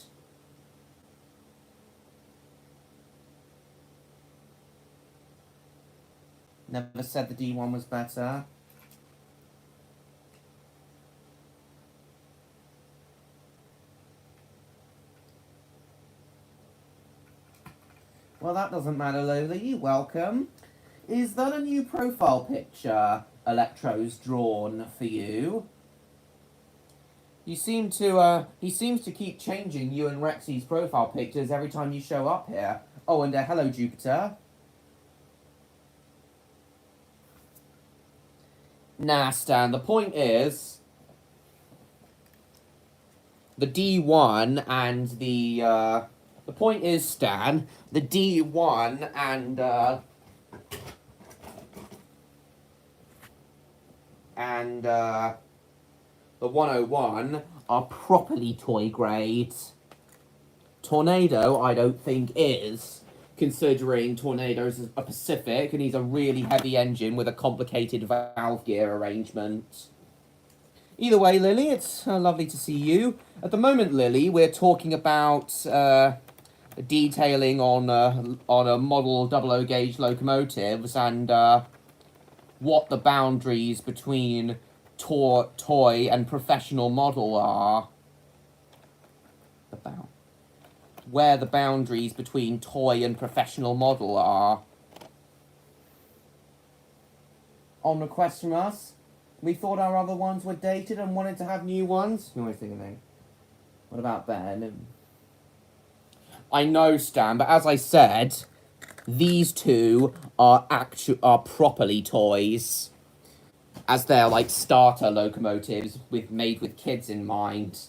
Never said the D1 was better. Well, that doesn't matter, Lily. Welcome. Is that a new profile picture Electro's drawn for you? You seem to, he seems to keep changing you and Rexy's profile pictures every time you show up here. Oh, and hello, Jupiter. Nah, Stan, the point is, the D1 and the point is, Stan, the D1 and the 101 are properly toy grade. Tornado, I don't think is, considering Tornado's a Pacific and he's a really heavy engine with a complicated valve gear arrangement. Either way, Lily, it's lovely to see you. At the moment, Lily, we're talking about detailing on a model 00 gauge locomotives and what the boundaries between toy and professional model are. Where the boundaries between toy and professional model are. On request from us, we thought our other ones were dated and wanted to have new ones. You always think of things. What about Ben? I know, Stan, but as I said, these two are properly toys, as they're like starter locomotives made with kids in mind.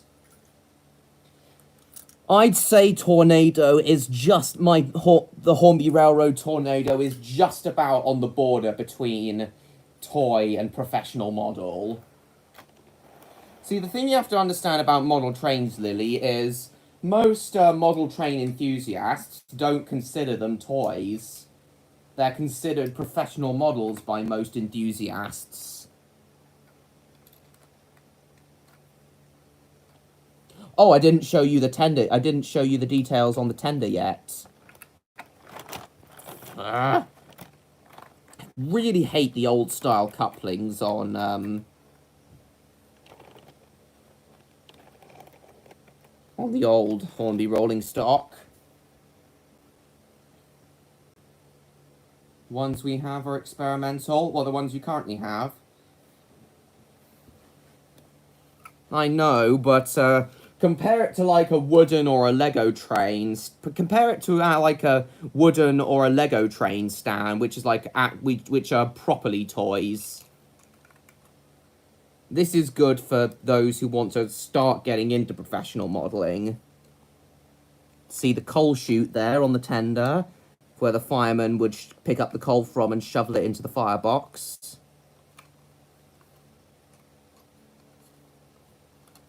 I'd say Tornado is just the Hornby Railroad Tornado is just about on the border between toy and professional model. See, the thing you have to understand about model trains, Lily, is most model train enthusiasts don't consider them toys. They're considered professional models by most enthusiasts. Oh, I didn't show you the tender. I didn't show you the details on the tender yet. Really hate the old style couplings on the old Hornby rolling stock. Ones we have are experimental. Well, the ones you currently have. I know, but compare it to like a wooden or a Lego train. Compare it to like a wooden or a Lego train stand, which is like which are properly toys. This is good for those who want to start getting into professional modelling. See the coal chute there on the tender, where the fireman would pick up the coal from and shovel it into the firebox.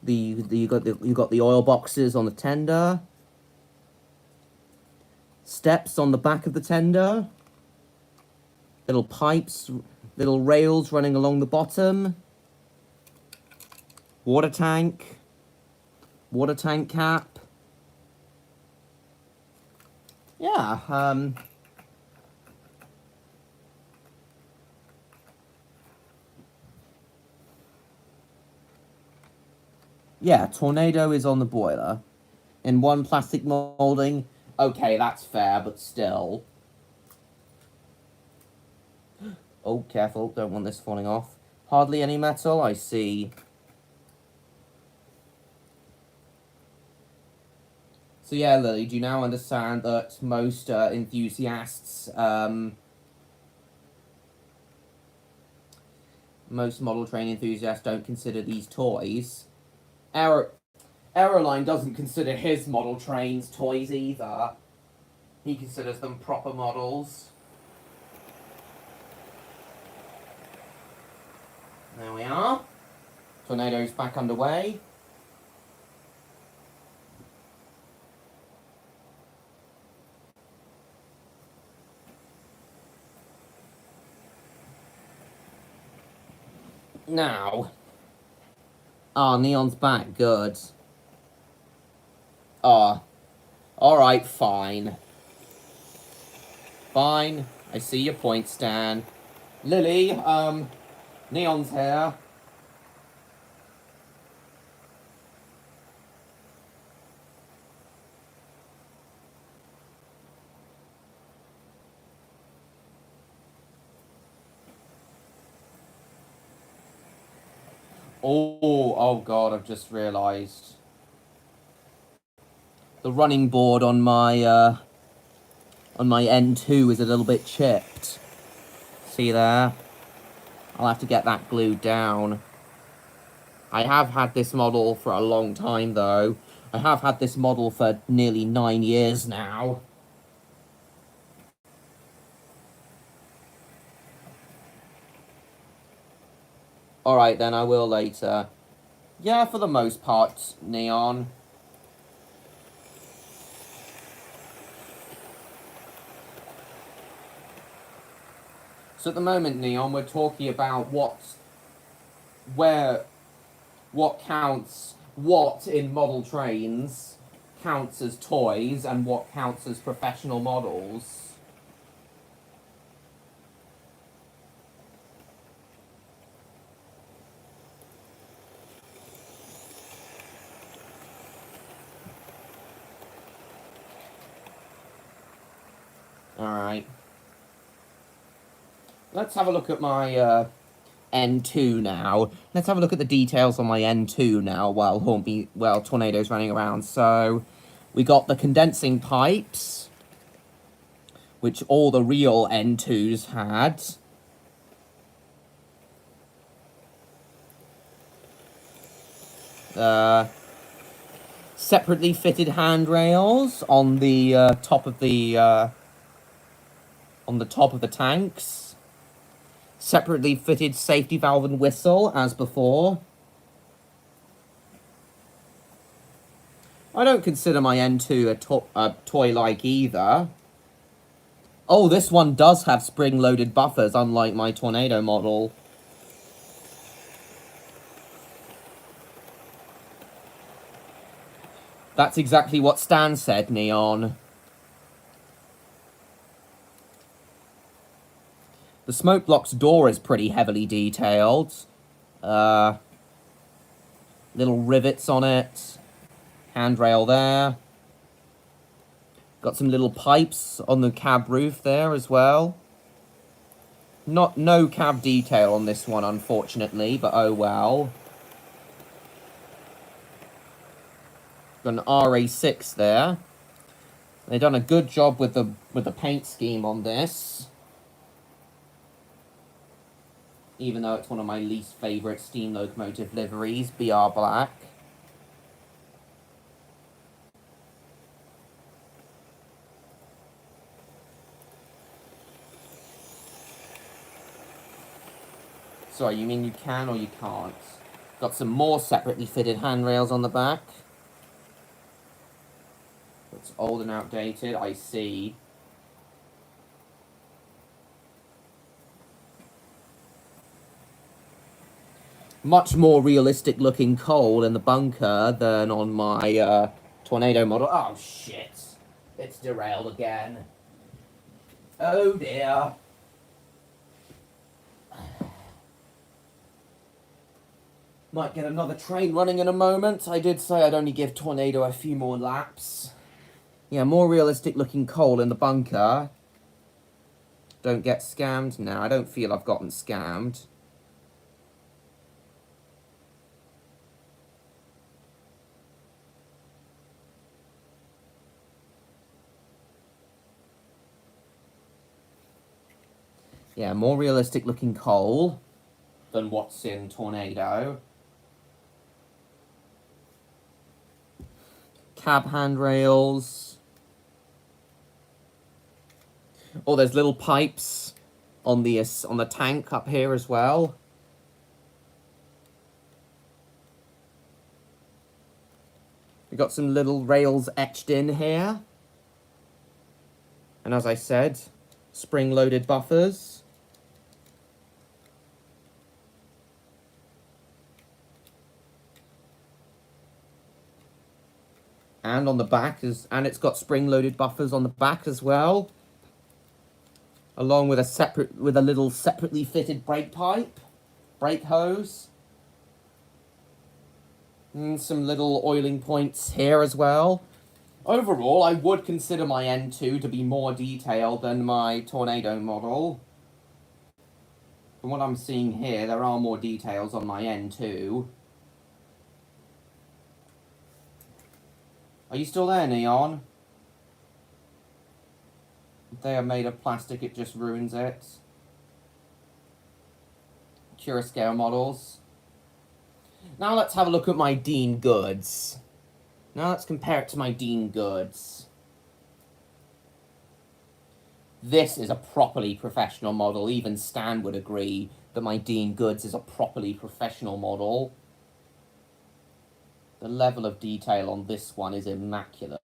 You got the oil boxes on the tender. Steps on the back of the tender. Little pipes, little rails running along the bottom. Water tank cap. Yeah, Yeah, Tornado is on the boiler. In one plastic moulding. Okay, that's fair, but still. Oh, careful, don't want this falling off. Hardly any metal, I see. So yeah, Lily, do you now understand that most enthusiasts, most model train enthusiasts don't consider these toys? Aeroline doesn't consider his model trains toys either. He considers them proper models. There we are. Tornado's back underway. Now. Ah, Neon's back. Good. Ah. Alright, fine. Fine. I see your point, Stan. Lily, Neon's here. Oh god, I've just realised. The running board on my N2 is a little bit chipped. See there? I'll have to get that glued down. I have had this model for a long time, though. I have had this model for nearly 9 years now. Alright, then, I will later. Yeah, for the most part, Neon. So at the moment, Neon, we're talking about what counts, what in model trains counts as toys and what counts as professional models. Alright. Let's have a look at my N2 now. Let's have a look at the details on my N2 now while Tornado's running around. So, we got the condensing pipes, which all the real N2s had. Separately fitted handrails on the top of the tanks. Separately fitted safety valve and whistle, as before. I don't consider my N2 a toy-like either. Oh, this one does have spring-loaded buffers, unlike my Tornado model. That's exactly what Stan said, Neon. The smoke block's door is pretty heavily detailed. Little rivets on it. Handrail there. Got some little pipes on the cab roof there as well. No cab detail on this one, unfortunately, but oh well. Got an RA6 there. They've done a good job with the paint scheme on this. Even though it's one of my least favourite steam locomotive liveries, BR Black. Sorry, you mean you can or you can't? Got some more separately fitted handrails on the back. It's old and outdated, I see. Much more realistic looking coal in the bunker than on my Tornado model. Oh shit! It's derailed again. Oh dear. Might get another train running in a moment. I did say I'd only give Tornado a few more laps. Yeah, more realistic looking coal in the bunker. Don't get scammed. No, I don't feel I've gotten scammed. Yeah, more realistic looking coal than what's in Tornado. Cab handrails. Oh, there's little pipes on the tank up here as well. We've got some little rails etched in here. And as I said, spring-loaded buffers. And on the back and it's got spring-loaded buffers on the back as well, along with a little separately fitted brake pipe, brake hose, and some little oiling points here as well. Overall, I would consider my N2 to be more detailed than my Tornado model. From what I'm seeing here, there are more details on my N2. Are you still there, Neon? If they are made of plastic, it just ruins it. Curascale models. Now let's have a look at my Dean goods. Now let's compare it to my Dean goods. This is a properly professional model. Even Stan would agree that my Dean goods is a properly professional model. The level of detail on this one is immaculate.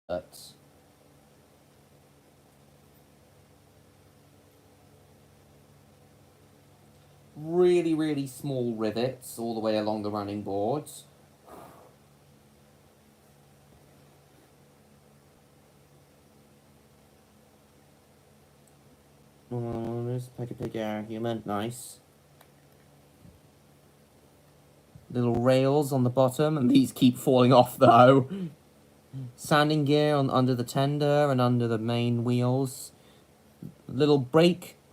Really, really small rivets all the way along the running boards. There's like a big argument, nice. Little rails on the bottom, and these keep falling off though. Sanding gear under the tender and under the main wheels. Little handbrake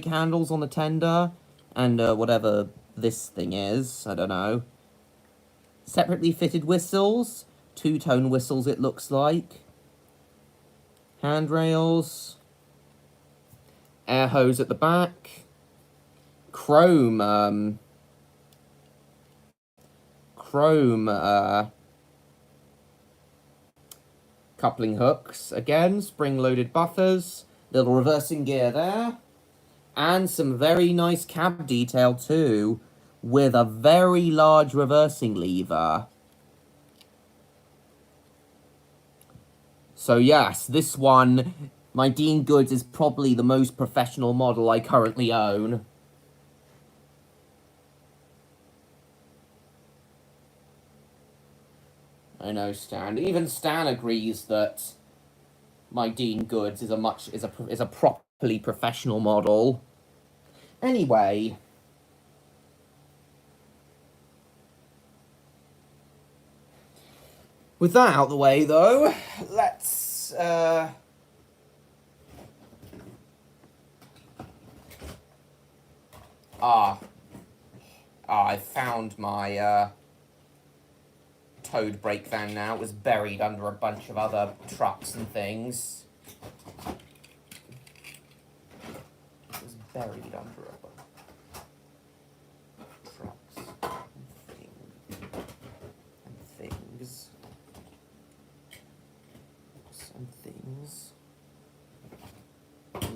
handles on the tender, and whatever this thing is, I don't know. Separately fitted whistles, two-tone whistles it looks like. Handrails. Air hose at the back. Chrome coupling hooks, again, spring-loaded buffers, little reversing gear there, and some very nice cab detail too, with a very large reversing lever. So yes, this one, my Dean Goods, is probably the most professional model I currently own. I know, Stan. Even Stan agrees that my Dean Goods is a properly professional model. Anyway, with that out of the way, though, let's I found my towed brake van now. It was buried under a bunch of other trucks and things. It was buried under a bunch of trucks and things.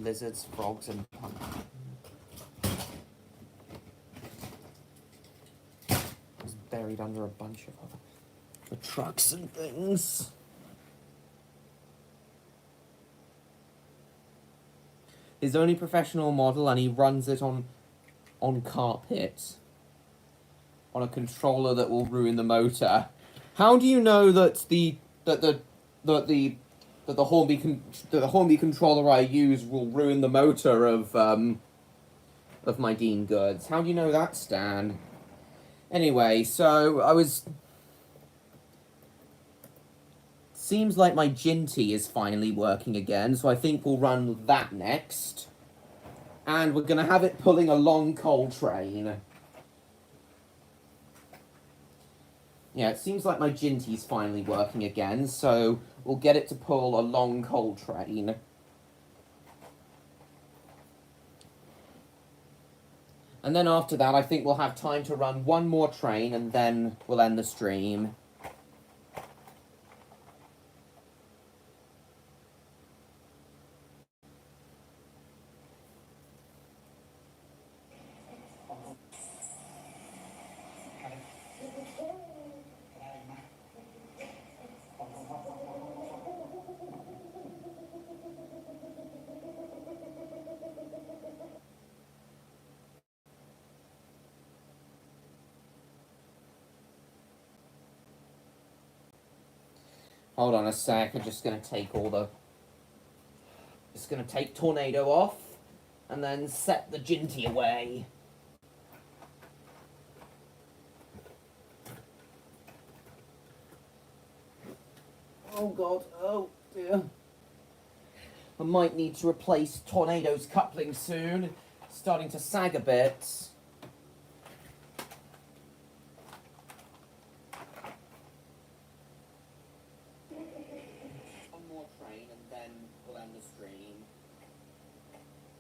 Lizards, frogs, and pumpkins. It was buried under a bunch of other trucks and things. His only professional model, and he runs it on carpet, on a controller that will ruin the motor. How do you know that the Hornby controller I use will ruin the motor of of my Dean goods. How do you know that, Stan? Anyway, so I was... Seems like my Ginty is finally working again, so I think we'll run that next. And we're going to have it pulling a long coal train. Yeah, it seems like my Ginty's finally working again, so we'll get it to pull a long coal train. And then after that, I think we'll have time to run one more train, and then we'll end the stream. Hold on a sec, I'm just going to take Just going to take Tornado off, and then set the Ginty away. Oh god, oh dear. I might need to replace Tornado's coupling soon. It's starting to sag a bit.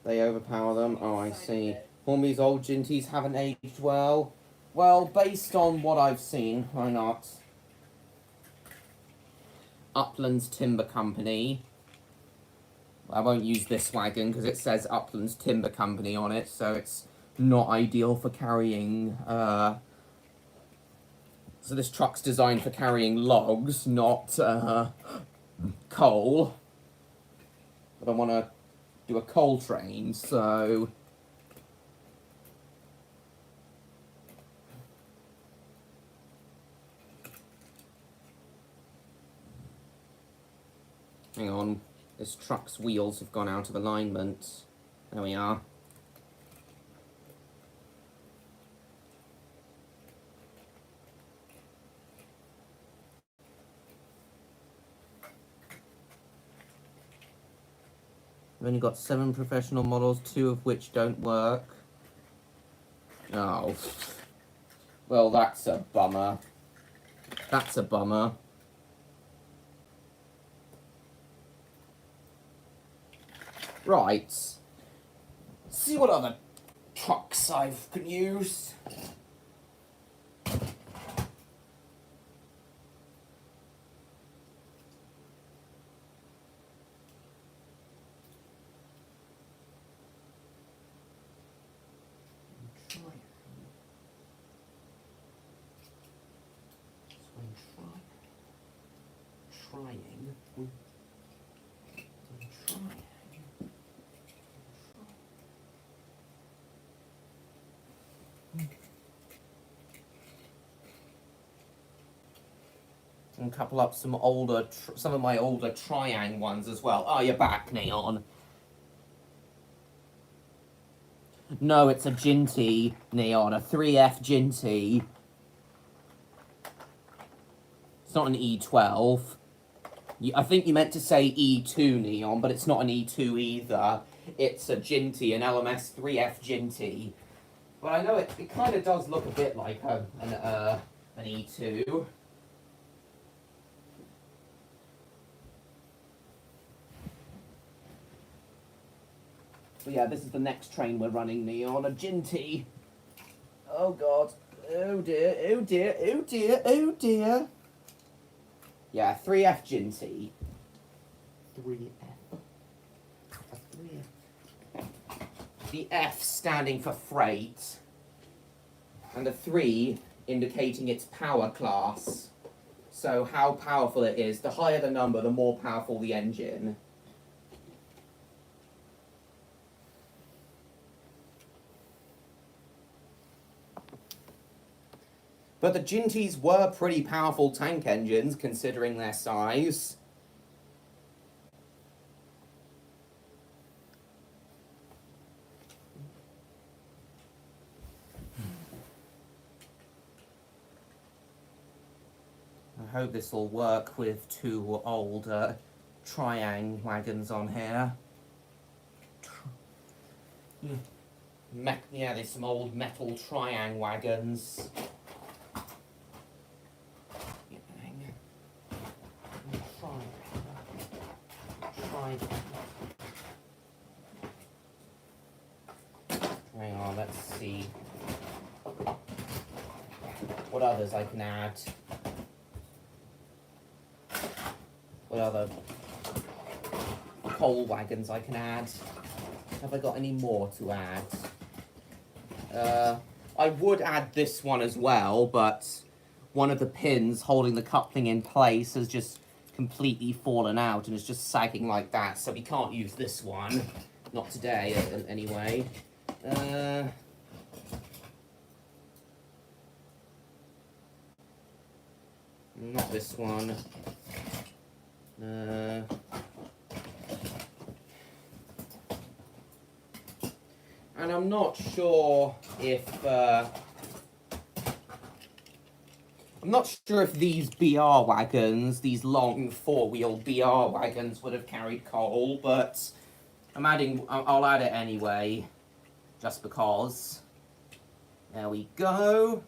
They overpower them. Oh, I see. Hornby's old Ginties haven't aged well. Well, based on what I've seen, why not? Uplands Timber Company. I won't use this wagon because it says Uplands Timber Company on it, so it's not ideal for carrying... So this truck's designed for carrying logs, not coal. But I want to do a coal train, so... Hang on, this truck's wheels have gone out of alignment. There we are. I've only got 7 professional models, 2 of which don't work. Oh. Well, that's a bummer. That's a bummer. Right. See what other trucks I can use. And couple up some of my older Triang ones as well. Oh, you're back, Neon. No, it's a Ginty, Neon, a 3F Ginty. It's not an E12. I think you meant to say E2, Neon, but it's not an E2 either. It's a Ginty, an LMS 3F Ginty. But I know it kind of does look a bit like an E2. But yeah, this is the next train we're running, Neon, a Ginty. Oh god. Oh dear, oh dear, oh dear, oh dear. Yeah, 3F Ginty. 3F. A 3F. The F standing for freight. And the 3 indicating its power class. So how powerful it is. The higher the number, the more powerful the engine. But the Ginties were pretty powerful tank engines, considering their size. hope this will work with two old triang wagons on here. Yeah, there's some old metal triang wagons. Hang on, let's see what others I can add. What other coal wagons I can add? Have I got any more to add? I would add this one as well, but one of the pins holding the coupling in place has just completely fallen out and is just sagging like that, so we can't use this one. Not today, anyway. Not this one. And I'm not sure if these BR wagons, these long four-wheel BR wagons, would have carried coal, but I'll add it anyway, just because. There we go.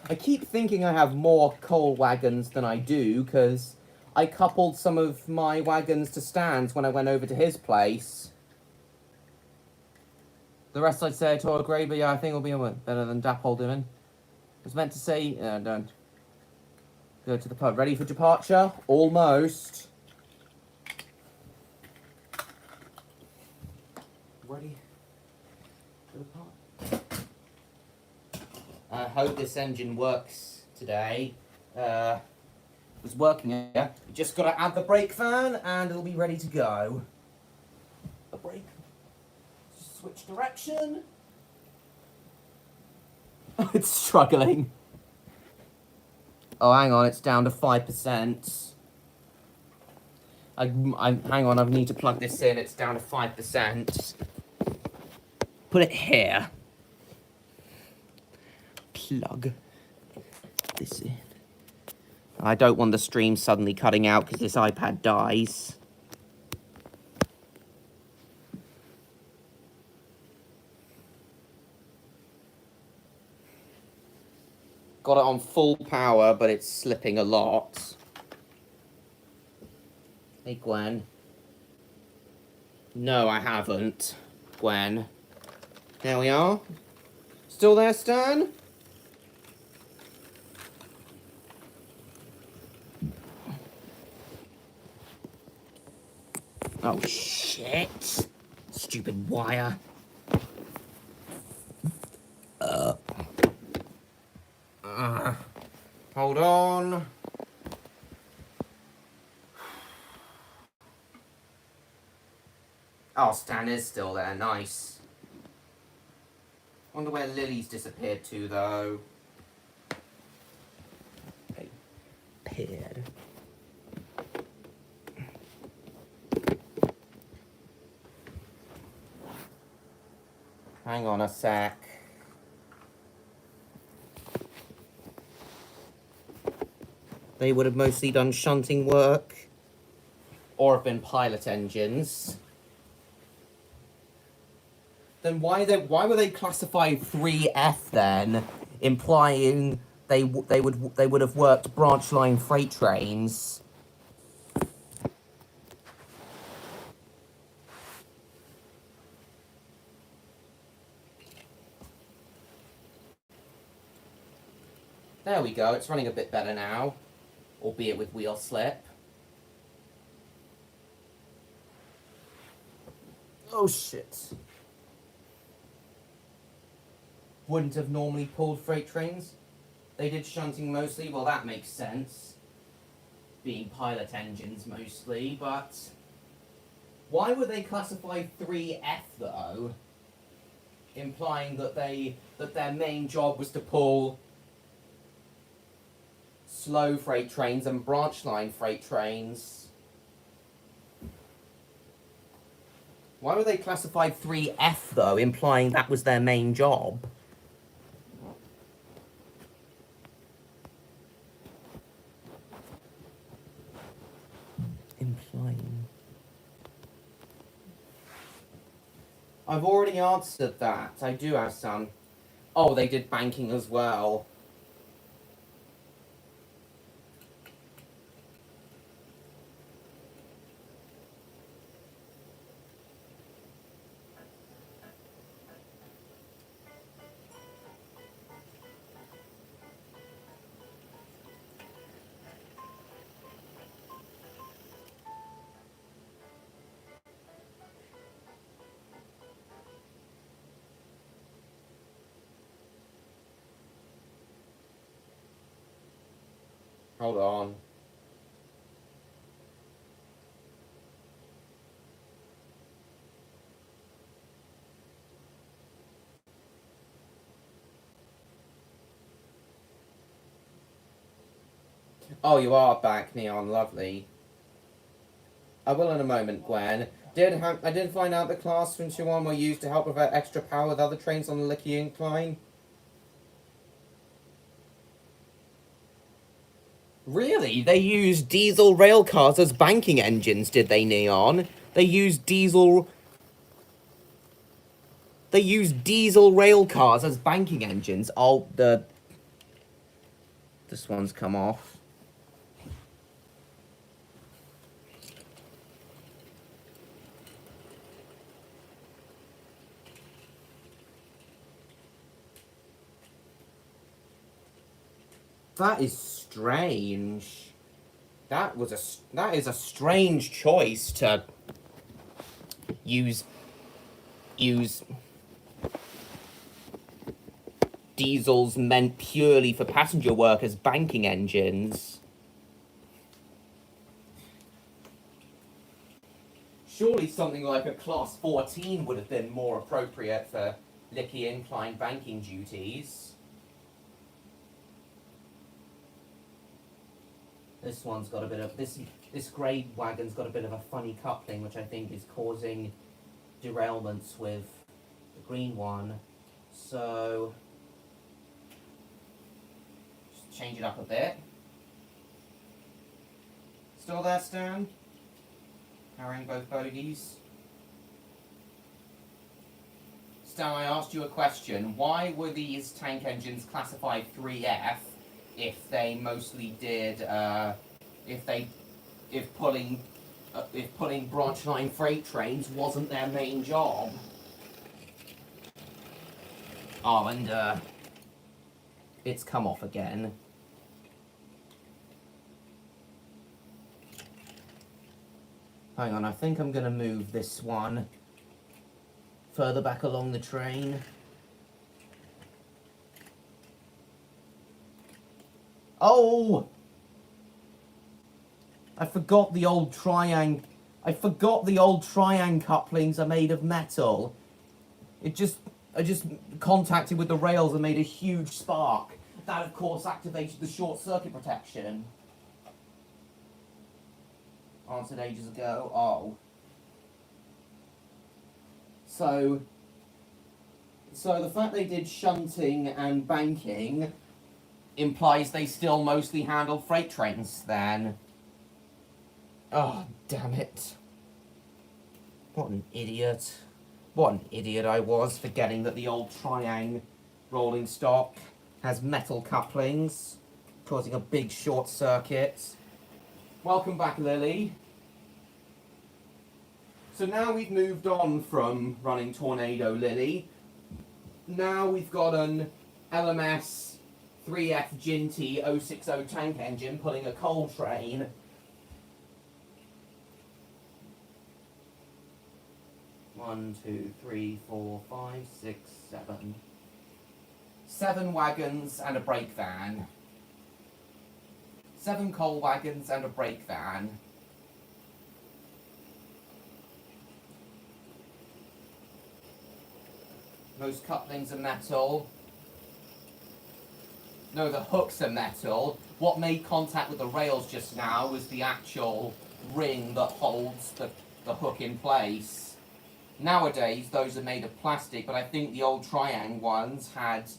I keep thinking I have more coal wagons than I do, because I coupled some of my wagons to stands when I went over to his place. The rest I'd say I tore a grade, but yeah, I think it'll be better than Dapol doing. I was meant to say, don't. Go to the pub. Ready for departure? Almost. Ready for departure? I hope this engine works today. Was working here. Just got to add the brake fan and it'll be ready to go. The brake. Switch direction. It's struggling. Oh, hang on, it's down to 5%. Hang on, I need to plug this in. It's down to 5%. Put it here. Plug this in. I don't want the stream suddenly cutting out because this iPad dies. Got it on full power, but it's slipping a lot. Hey, Gwen. No, I haven't, Gwen. There we are. Still there, Stan? Oh, shit. Stupid wire. Hold on. Oh, Stan is still there. Nice. Wonder where Lily's disappeared to, though. Disappeared. Hang on a sec. They would have mostly done shunting work, or have been pilot engines. Then why were they classified 3F then, implying they would have worked branch line freight trains? There we go. It's running a bit better now. Albeit with wheel slip. Oh shit. Wouldn't have normally pulled freight trains. They did shunting mostly. Well, that makes sense. Being pilot engines mostly, but why were they classified 3F though? Implying that their main job was to pull slow freight trains and branch line freight trains. Why were they classified 3F, though, implying that was their main job? Implying... I've already answered that. I do have some. Oh, they did banking as well. Hold on. Oh, you are back, Neon. Lovely. I will in a moment, Gwen. I did find out that class from Chihuahua were used to help provide extra power with other trains on the Licky Incline. Really? They used diesel rail cars as banking engines, did they, Neon? They used diesel rail cars as banking engines. Oh, this one's come off. That is strange. That is a strange choice to use diesels meant purely for passenger work as banking engines. Surely something like a Class 14 would have been more appropriate for Licky Incline banking duties. This one's got a bit of... This grey wagon's got a bit of a funny coupling, which I think is causing derailments with the green one. So... just change it up a bit. Still there, Stan? Carrying both bogies. Stan, I asked you a question. Why were these tank engines classified 3F if they mostly did, if pulling branch line freight trains wasn't their main job? Oh, and it's come off again. Hang on, I think I'm going to move this one further back along the train. Oh! I forgot the old triang couplings are made of metal. I just contacted with the rails and made a huge spark. That, of course, activated the short circuit protection. Answered ages ago. Oh. So the fact they did shunting and banking implies they still mostly handle freight trains then. Oh, damn it. What an idiot. What an idiot I was, forgetting that the old triang rolling stock has metal couplings, causing a big short circuit. Welcome back, Lily. So now we've moved on from running Tornado Lily. Now we've got an LMS 3F Ginty 060 tank engine pulling a coal train. One, two, three, 4, 5, 6, 7. 7 wagons and a brake van. 7 coal wagons and a brake van. Those couplings are metal. No, the hooks are metal. What made contact with the rails just now was the actual ring that holds the hook in place. Nowadays, those are made of plastic, but I think the old Triang ones had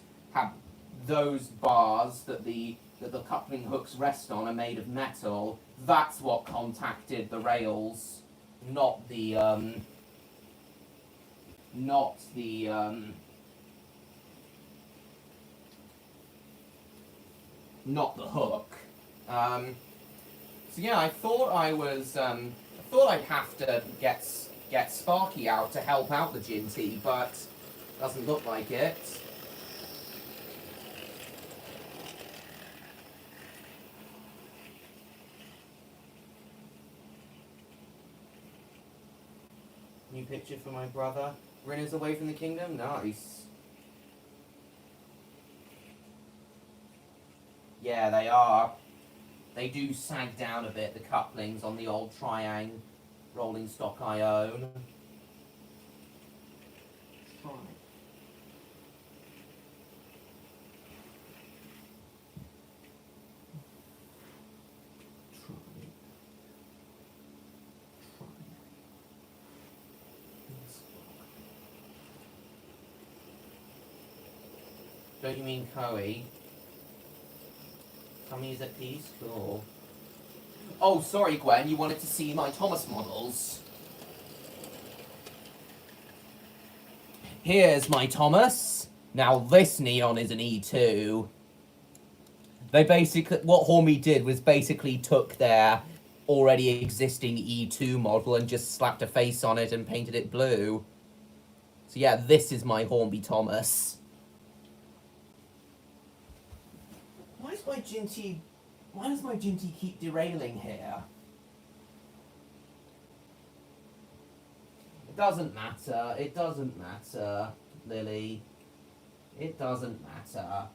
those bars that the coupling hooks rest on are made of metal. That's what contacted the rails, not the not the not the hook. So yeah, I thought I'd have to get Sparky out to help out the Ginty, but doesn't look like it. New picture for my brother. Rinner's away from the kingdom? Nice. Yeah, they are. They do sag down a bit, the couplings on the old Triang rolling stock I own. Don't you mean Coe? Tummy's at peace? Cool. Oh, sorry, Gwen, you wanted to see my Thomas models. Here's my Thomas. Now this neon is an E2. They basically, what Hornby did was basically took their already existing E2 model and just slapped a face on it and painted it blue. So yeah, this is my Hornby Thomas. Why does my Ginty keep derailing here? It doesn't matter. It doesn't matter, Lily. It doesn't matter.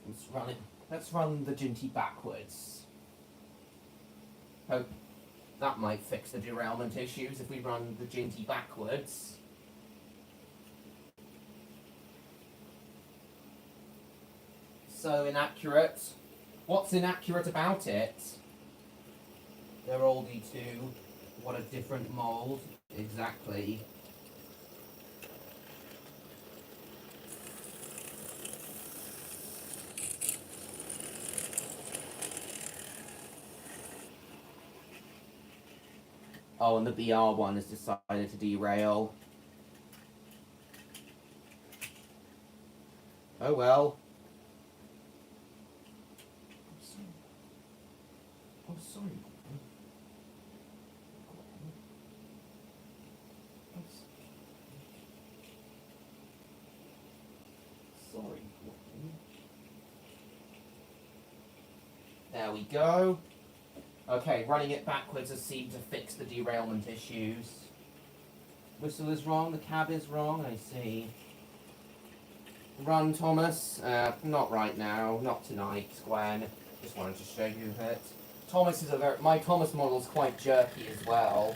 Let's run it. Let's run the Ginty backwards. Hope that might fix the derailment issues if we run the Ginty backwards. So inaccurate. What's inaccurate about it? They're all D2. What a different mold. Exactly. Oh, and the BR one has decided to derail. Oh well. Oh, sorry. Sorry. There we go. Okay, running it backwards has seemed to fix the derailment issues. Whistle is wrong, the cab is wrong, I see. Run, Thomas. Not right now, not tonight, Gwen. Just wanted to show you that. Thomas is my Thomas model's quite jerky as well.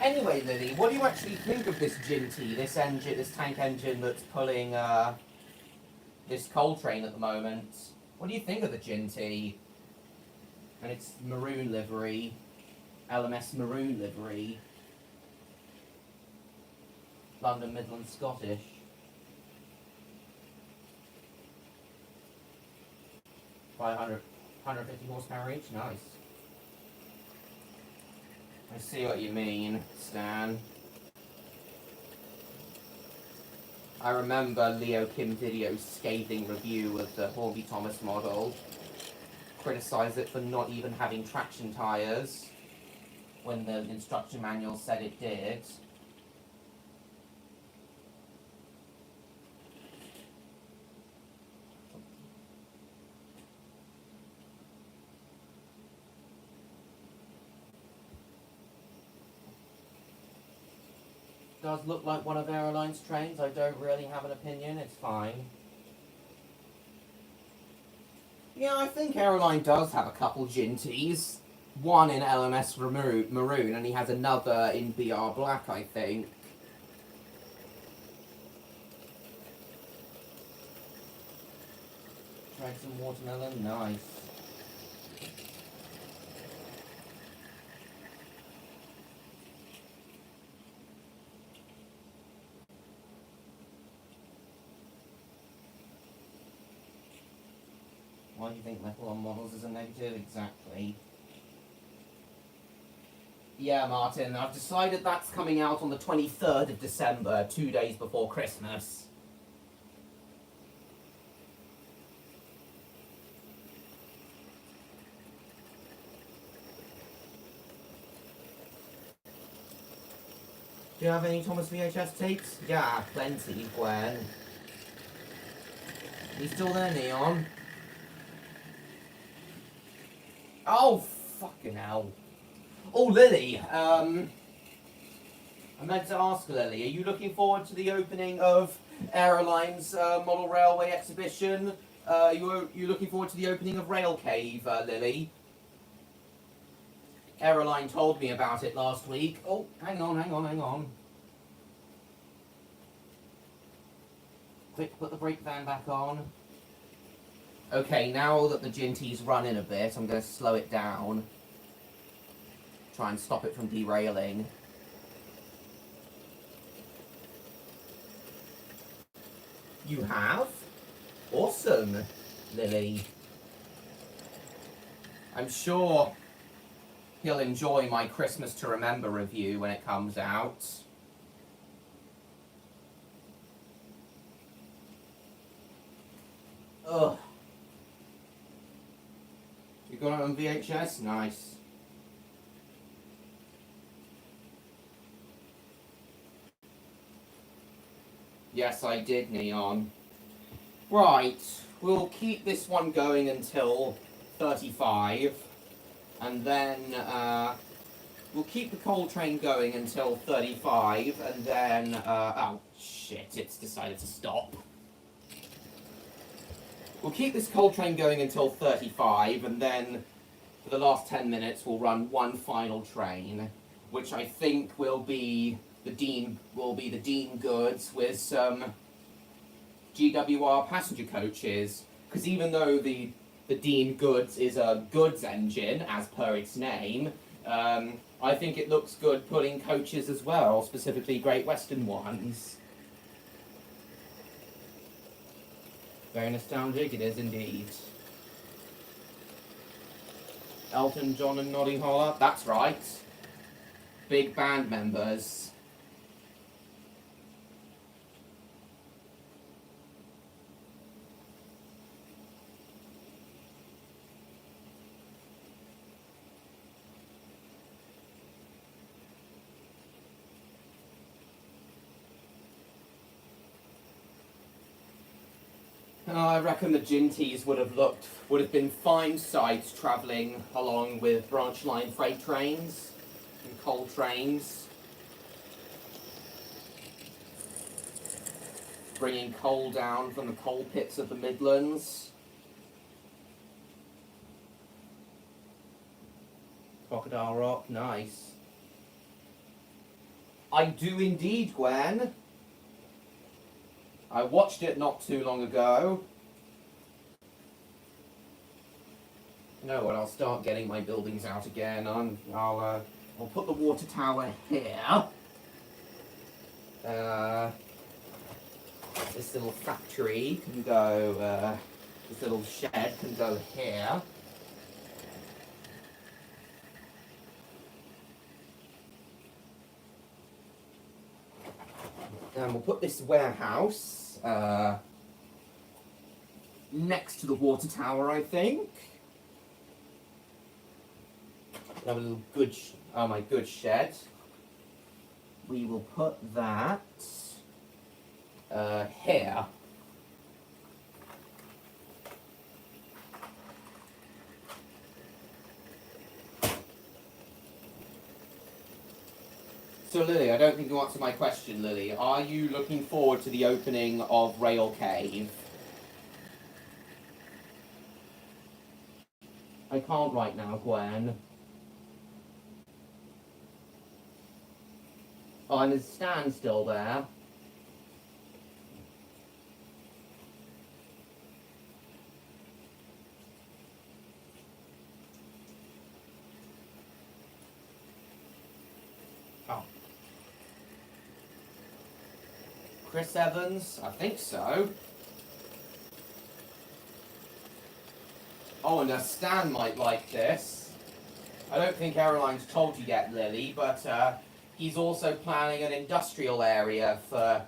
Anyway, Lily, what do you actually think of this Ginty, this tank engine that's pulling this coal train at the moment? What do you think of the Ginty? And its maroon livery, LMS maroon livery, London Midland Scottish. $500, 150 horsepower each, nice. I see what you mean, Stan. I remember Leo Kim Video's scathing review of the Hornby Thomas model. Criticised it for not even having traction tyres when the instruction manual said it did. Does look like one of Aeroline's trains. I don't really have an opinion, it's fine. Yeah, I think Aeroline does have a couple Ginties. One in LMS maroon, and he has another in BR black, I think. Tried some watermelon, nice. Why do you think metal on models is a negative? Exactly. Yeah, Martin, I've decided that's coming out on the 23rd of December, 2 days before Christmas. Do you have any Thomas VHS tapes? Yeah, plenty, Gwen. You still there, Neon? Oh, fucking hell. Oh, Lily, I meant to ask Lily, are you looking forward to the opening of Aeroline's model railway exhibition? You looking forward to the opening of Rail Cave, Lily? Aeroline told me about it last week. Oh, hang on. Quick, put the brake van back on. Okay, now that the Ginty's running a bit, I'm going to slow it down. Try and stop it from derailing. You have? Awesome, Lily. I'm sure he'll enjoy my Christmas to Remember review when it comes out. Ugh. You got it on VHS? Nice. Yes, I did, Neon. Right, we'll keep this one going until 35, and then we'll keep the coal train going until 35, and then, oh shit, it's decided to stop. We'll keep this coal train going until 35, and then for the last 10 minutes we'll run one final train, which I think will be the Dean goods with some GWR passenger coaches, because even though the Dean goods is a goods engine as per its name, I think it looks good putting coaches as well, specifically Great Western ones. Very nostalgic, it is indeed. Elton John and Noddy Hollar, that's right. Big band members. I reckon the Ginties would have been fine sights travelling along with branch line freight trains and coal trains, bringing coal down from the coal pits of the Midlands. Crocodile Rock, nice. I do indeed, Gwen. I watched it not too long ago. You know what, I'll start getting my buildings out again. I'll put the water tower here. This little factory can go, this little shed can go here. And we'll put this warehouse next to the water tower, I think. Have a little my goods shed. We will put that here. So Lily, I don't think you answered my question, Lily. Are you looking forward to the opening of Rail Cave? I can't right now, Gwen. Oh, and there's Stan still there. Chris Evans? I think so. Oh, and Stan might like this. I don't think Aroline's told you yet, Lily, but he's also planning an industrial area for...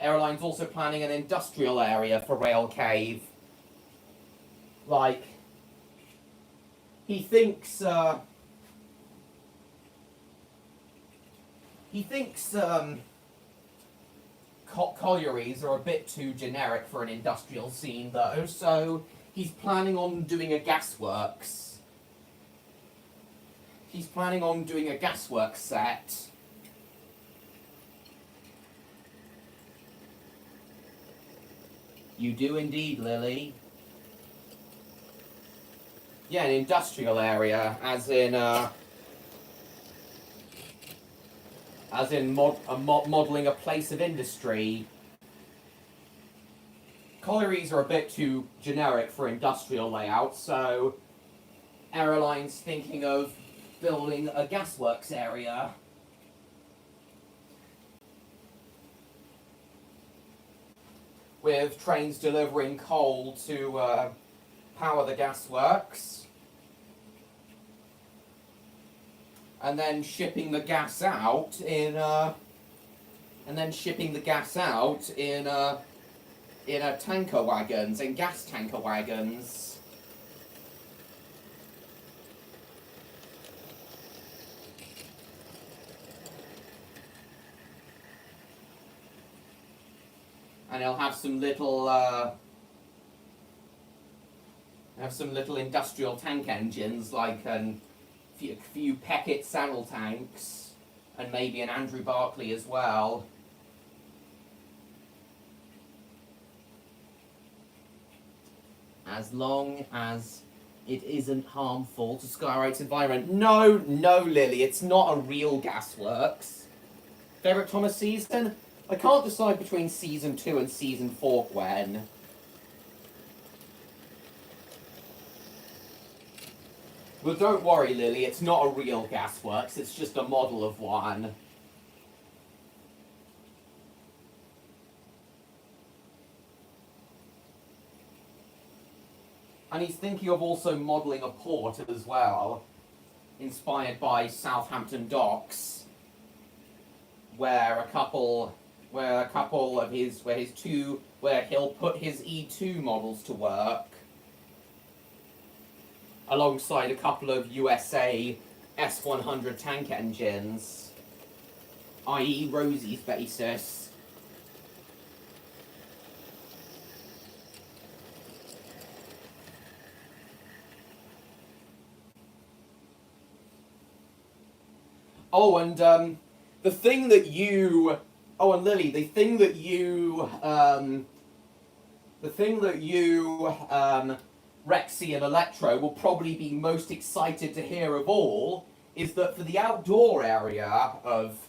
Aroline's also planning an industrial area for Rail Cave. Like, he thinks collieries are a bit too generic for an industrial scene, though, so he's planning on doing a gasworks. He's planning on doing a gasworks set. You do indeed, Lily. Yeah, an industrial area, as in modelling a place of industry. Collieries are a bit too generic for industrial layout, so Aroline's thinking of building a gasworks area. With trains delivering coal to power the gasworks. And then shipping the gas out in tanker wagons, in gas tanker wagons. And he'll have some little industrial tank engines, like a few Peckett saddle tanks, and maybe an Andrew Barclay as well. As long as it isn't harmful to Skywright's environment. No, Lily, it's not a real gasworks. Favourite Thomas season? I can't decide between season 2 and season 4, Gwen. Well, don't worry, Lily, it's not a real gasworks, it's just a model of one. And he's thinking of also modelling a port as well, inspired by Southampton Docks, where he'll put his E2 models to work, alongside a couple of USA S100 tank engines, i.e. Rosie's basis. Oh, and the thing that you... Oh, and Lily, the thing that you... Rexy and Electro will probably be most excited to hear of all is that for the outdoor area of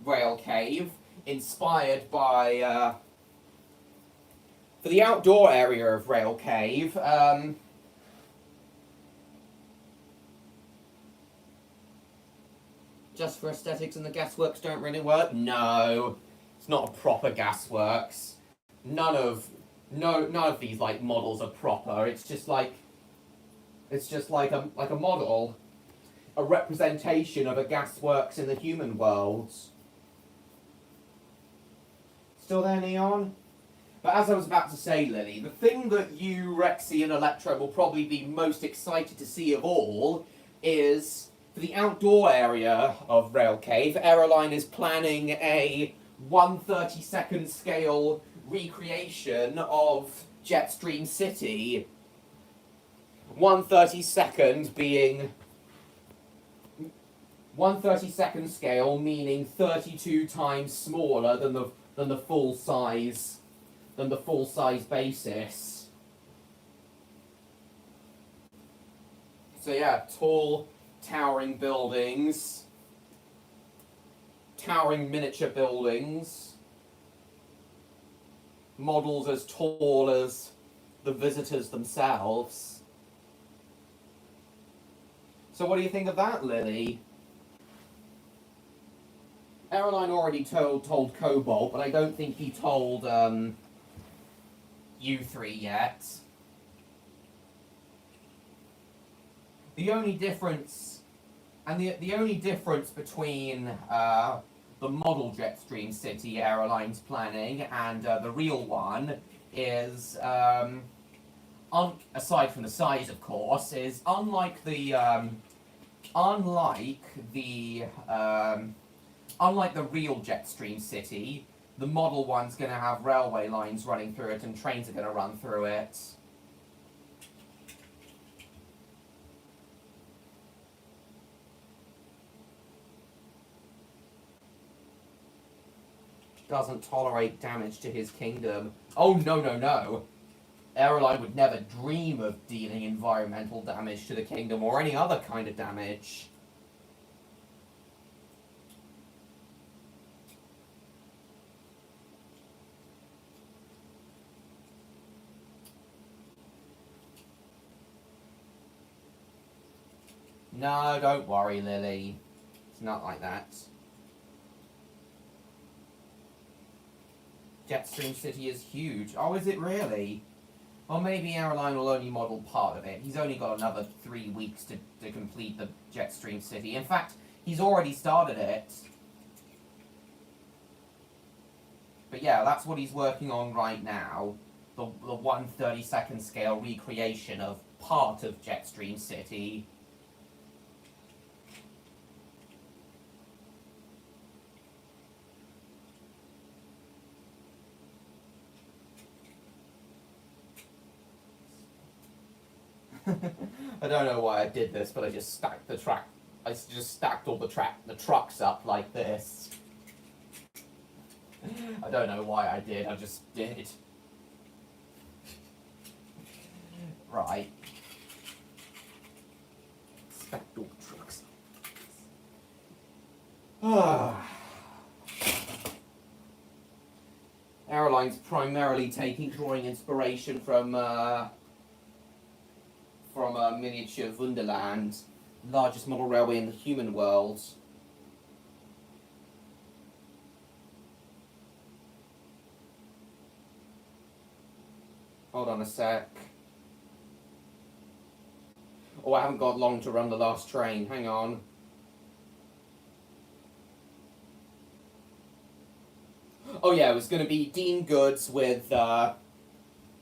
Rail Cave, inspired by... for the outdoor area of Rail Cave, just for aesthetics and the gasworks don't really work? No, it's not a proper gasworks. None of these like models are proper. It's just like a model, a representation of a gasworks in the human world. Still there, Neon? But as I was about to say, Lily, the thing that you, Rexy, and Electro will probably be most excited to see of all is, for the outdoor area of Rail Cave, Aeroline is planning a 1/32 scale recreation of Jetstream City. 1/32 being 1/32 scale, meaning 32 times smaller than the full size basis. So yeah, tall, towering buildings, towering miniature buildings, models as tall as the visitors themselves. So what do you think of that, Lily? Aeroline already told Cobalt, but I don't think he told you three yet. The only difference, and the only difference between the model Jetstream City Airlines planning and the real one is, aside from the size, of course, is unlike the real Jetstream City, the model one's going to have railway lines running through it and trains are going to run through it. Doesn't tolerate damage to his kingdom. Oh, no, no, no. Aeroline would never dream of dealing environmental damage to the kingdom or any other kind of damage. No, don't worry, Lily. It's not like that. Jetstream City is huge. Oh, is it really? Well, maybe Aeroline will only model part of it. He's only got another 3 weeks to complete the Jetstream City. In fact, he's already started it. But yeah, that's what he's working on right now. The 1/32nd scale recreation of part of Jetstream City. I don't know why I did this, but I just stacked the track. I just stacked all the trucks up like this. I don't know why I did. I just did. Right. Stacked all the trucks. Airline's primarily drawing inspiration from miniature Wunderland, largest model railway in the human world. Hold on a sec. Oh, I haven't got long to run the last train. Hang on. Oh yeah, it was going to be Dean Goods with,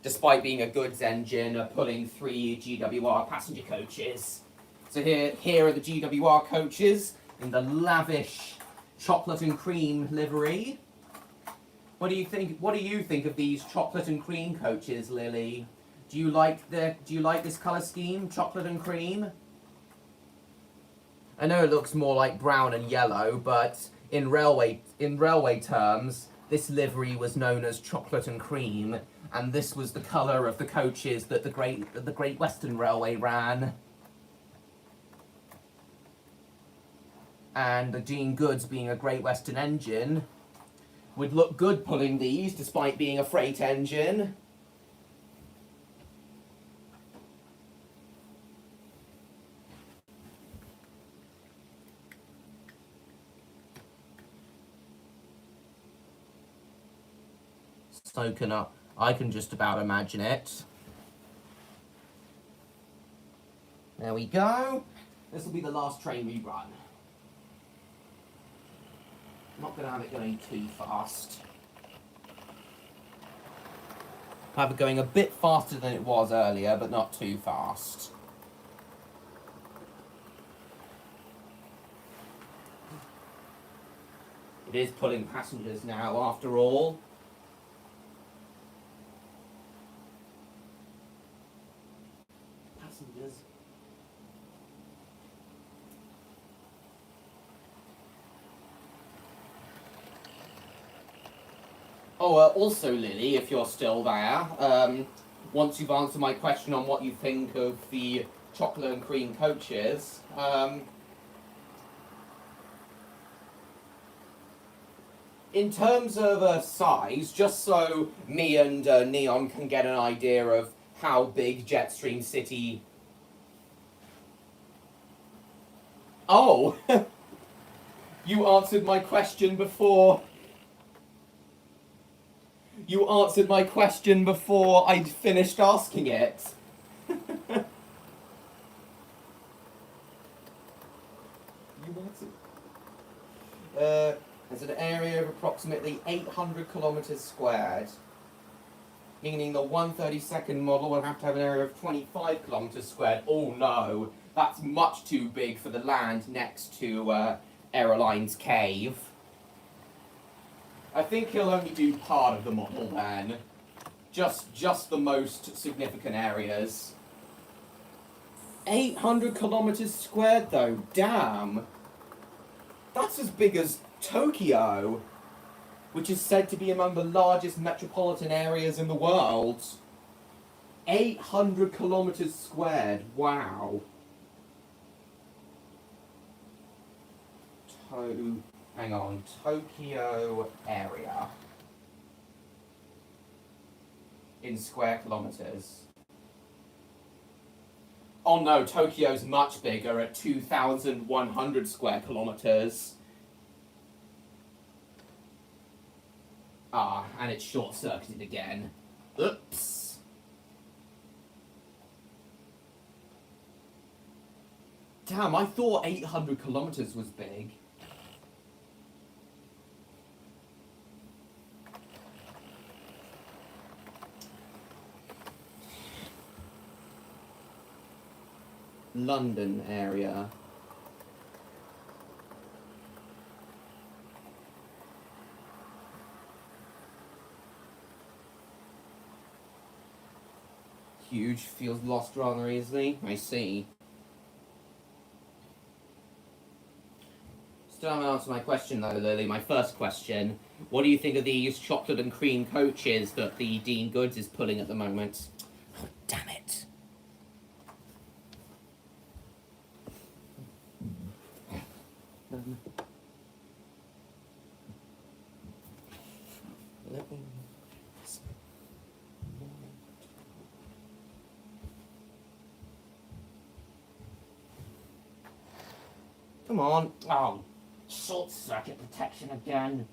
despite being a goods engine, pulling 3 GWR passenger coaches. So here are the GWR coaches in the lavish chocolate and cream livery. What do you think of these chocolate and cream coaches, Lily? Do you like this colour scheme, chocolate and cream? I know it looks more like brown and yellow, but in railway terms, this livery was known as chocolate and cream, and this was the colour of the coaches that the Great Western Railway ran. And the Dean Goods, being a Great Western engine, would look good pulling these despite being a freight engine. Soaking up. I can just about imagine it. There we go. This will be the last train we run. Not going to have it going too fast. Have it going a bit faster than it was earlier, but not too fast. It is pulling passengers now, after all. Passengers. Oh, also, Lily, if you're still there, once you've answered my question on what you think of the chocolate and cream coaches, in terms of size, just so me and Neon can get an idea of how big Jetstream City... Oh! You answered my question before. You answered my question before I'd finished asking it. There's an area of approximately 800 kilometers squared, meaning the 132nd model will have to have an area of 25 kilometers squared. Oh no, that's much too big for the land next to Aeroline's cave. I think he'll only do part of the model then. Just the most significant areas. 800 kilometers squared though, damn. That's as big as Tokyo, which is said to be among the largest metropolitan areas in the world. 800 kilometers squared, wow. Hang on, Tokyo area in square kilometers. Oh no, Tokyo's much bigger at 2,100 square kilometers. Ah, and it's short-circuited again. Oops. Damn, I thought 800 kilometers was big. London area. Huge, feels lost rather easily. I see. Still haven't answered my question though, Lily. My first question. What do you think of these chocolate and cream coaches that the Dean Goods is pulling at the moment? Oh, damn it. Come on. Oh, short circuit protection again.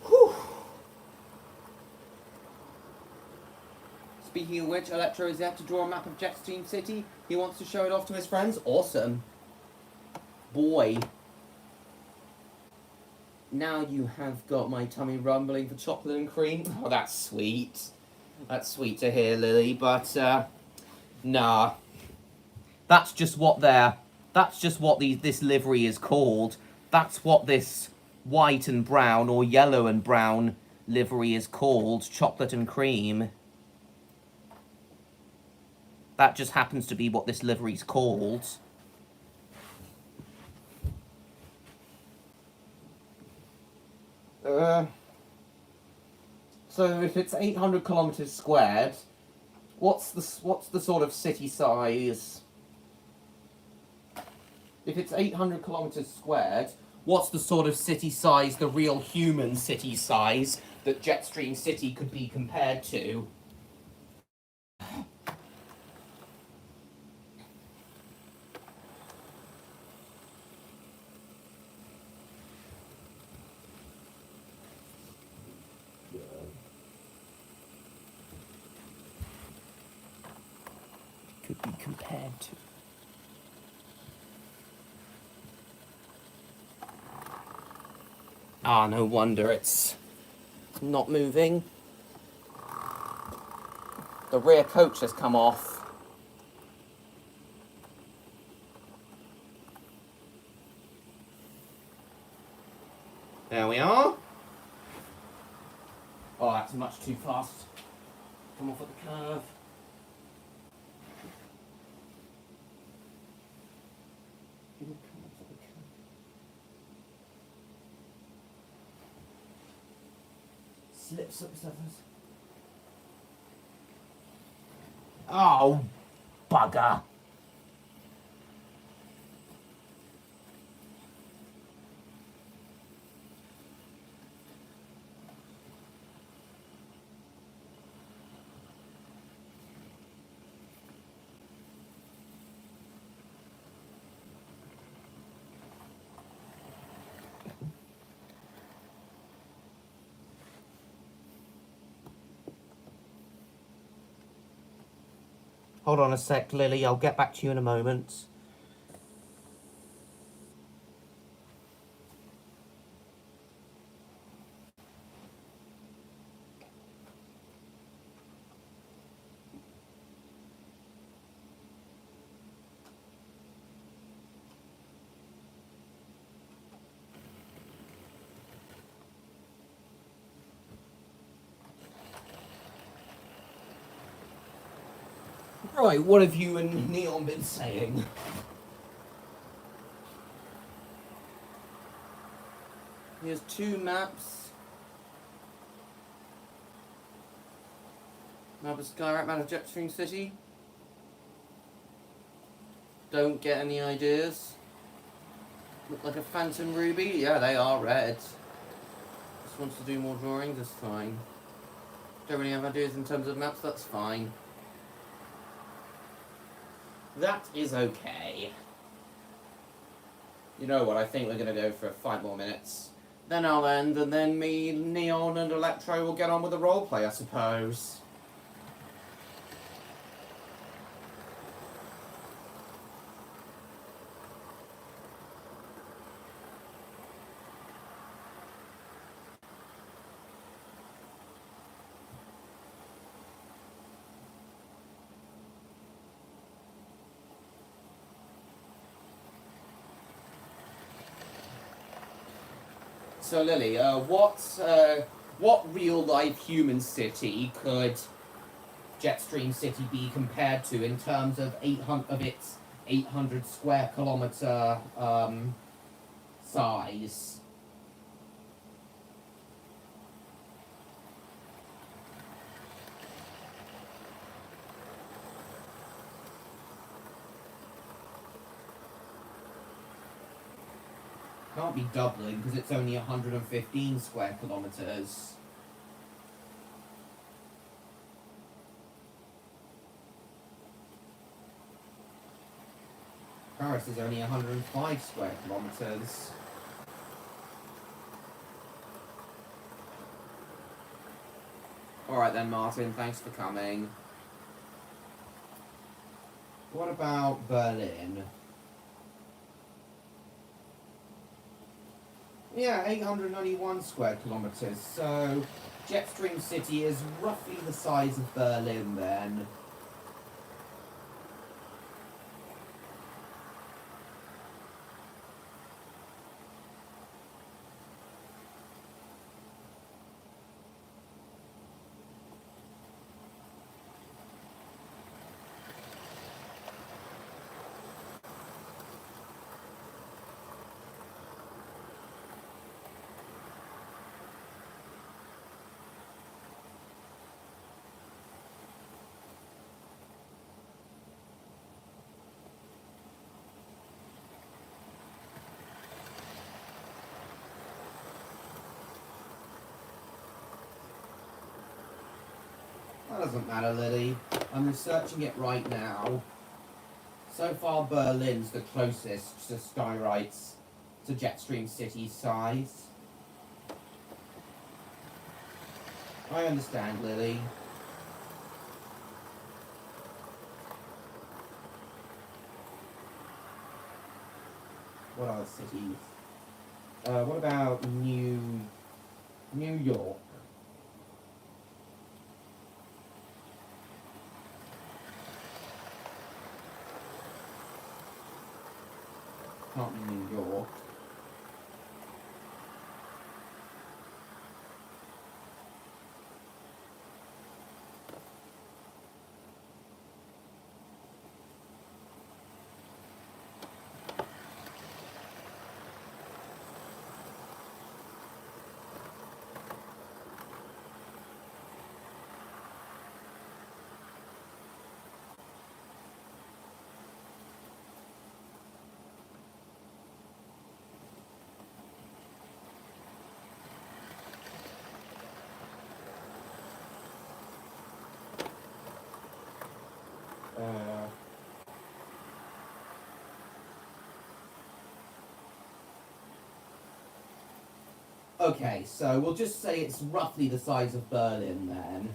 Whew. Speaking of which, Electro is there to draw a map of Jetstream City. He wants to show it off to his friends. Awesome. Boy. Now you have got my tummy rumbling for chocolate and cream. Oh, that's sweet. That's sweet to hear, Lily, but, nah. That's just what this livery is called. That's what this white and brown, or yellow and brown livery is called. Chocolate and cream. That just happens to be what this livery's called. So if it's 800 kilometers squared, what's the sort of city size? If it's 800 kilometers squared, what's the sort of city size, the real human city size, that Jetstream City could be compared to? Could be compared to. Ah, no wonder it's not moving. The rear coach has come off. There we are. Oh, that's much too fast. Come off at the curve. Slips up stuffers. Oh, bugger. Hold on a sec, Lily. I'll get back to you in a moment. Right, what have you and Neon been saying? Here's 2 maps. Map of Skyrack, map of Jetstream City. Don't get any ideas. Look like a Phantom Ruby? Yeah, they are red. Just wants to do more drawings, that's fine. Don't really have ideas in terms of maps, that's fine. That is okay. You know what, I think we're going to go for 5 more minutes. Then I'll end, and then me, Neon, and Electro will get on with the roleplay, I suppose. So Lily, what real-life human city could Jetstream City be compared to in terms of its 800 square kilometer size? Can't be Dublin because it's only 115 square kilometers. Paris is only 105 square kilometers. Alright then, Martin, thanks for coming. What about Berlin? Yeah, 891 square kilometers. So, Jetstream City is roughly the size of Berlin then. That doesn't matter, Lily. I'm researching it right now. So far, Berlin's the closest to Skywright's, to Jetstream City's size. I understand, Lily. What other cities? What about New York? Can't be New York. Okay, so we'll just say it's roughly the size of Berlin then.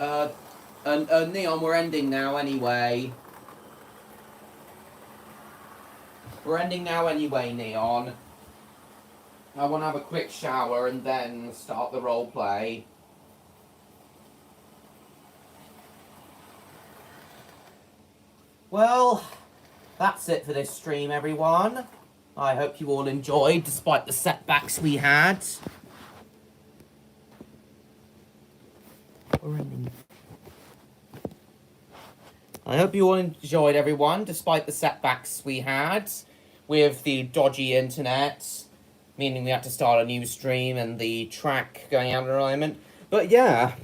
Neon, we're ending now anyway. We're ending now anyway, Neon. I want to have a quick shower and then start the roleplay. Well, that's it for this stream, everyone. I hope you all enjoyed, despite the setbacks we had. We're ending. I hope you all enjoyed, everyone, despite the setbacks we had with the dodgy internet, meaning we had to start a new stream and the track going out of alignment. But yeah,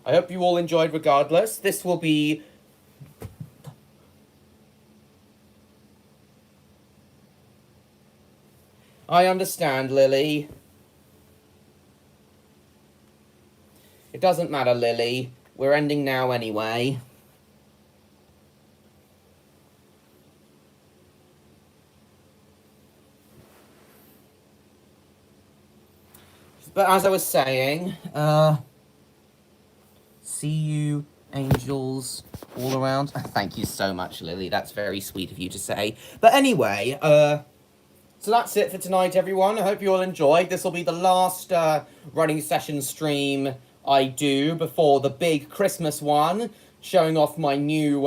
I hope you all enjoyed regardless. This will be... I understand, Lily. It doesn't matter, Lily. We're ending now anyway. But as I was saying, see you, angels, all around. Thank you so much, Lily. That's very sweet of you to say. But anyway, so that's it for tonight, everyone. I hope you all enjoyed. This will be the last running session stream I do before the big Christmas one, showing off my new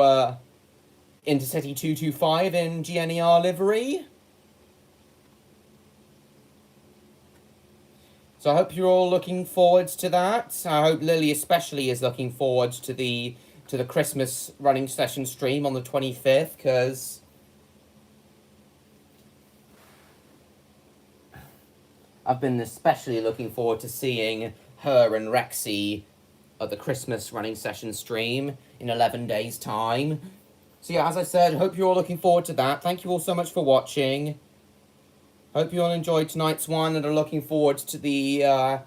Intercity 225 in GNER livery. So I hope you're all looking forward to that. I hope Lily especially is looking forward to the Christmas running session stream on the 25th, because I've been especially looking forward to seeing her and Rexy at the Christmas running session stream in 11 days' time. So yeah, as I said, hope you're all looking forward to that. Thank you all so much for watching. Hope you all enjoyed tonight's one and are looking forward to the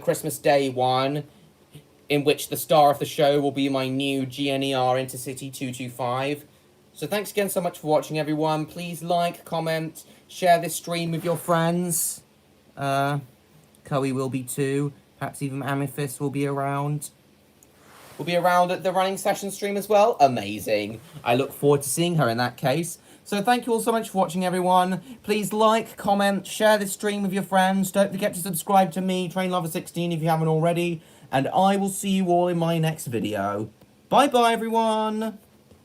Christmas Day one, in which the star of the show will be my new GNER Intercity 225. So thanks again so much for watching, everyone. Please like, comment, share this stream with your friends. Chloe will be too. Perhaps even Amethyst will be around. Will be around at the running session stream as well. Amazing. I look forward to seeing her in that case. So thank you all so much for watching, everyone. Please like, comment, share this stream with your friends. Don't forget to subscribe to me, TrainLover16, if you haven't already. And I will see you all in my next video. Bye-bye, everyone.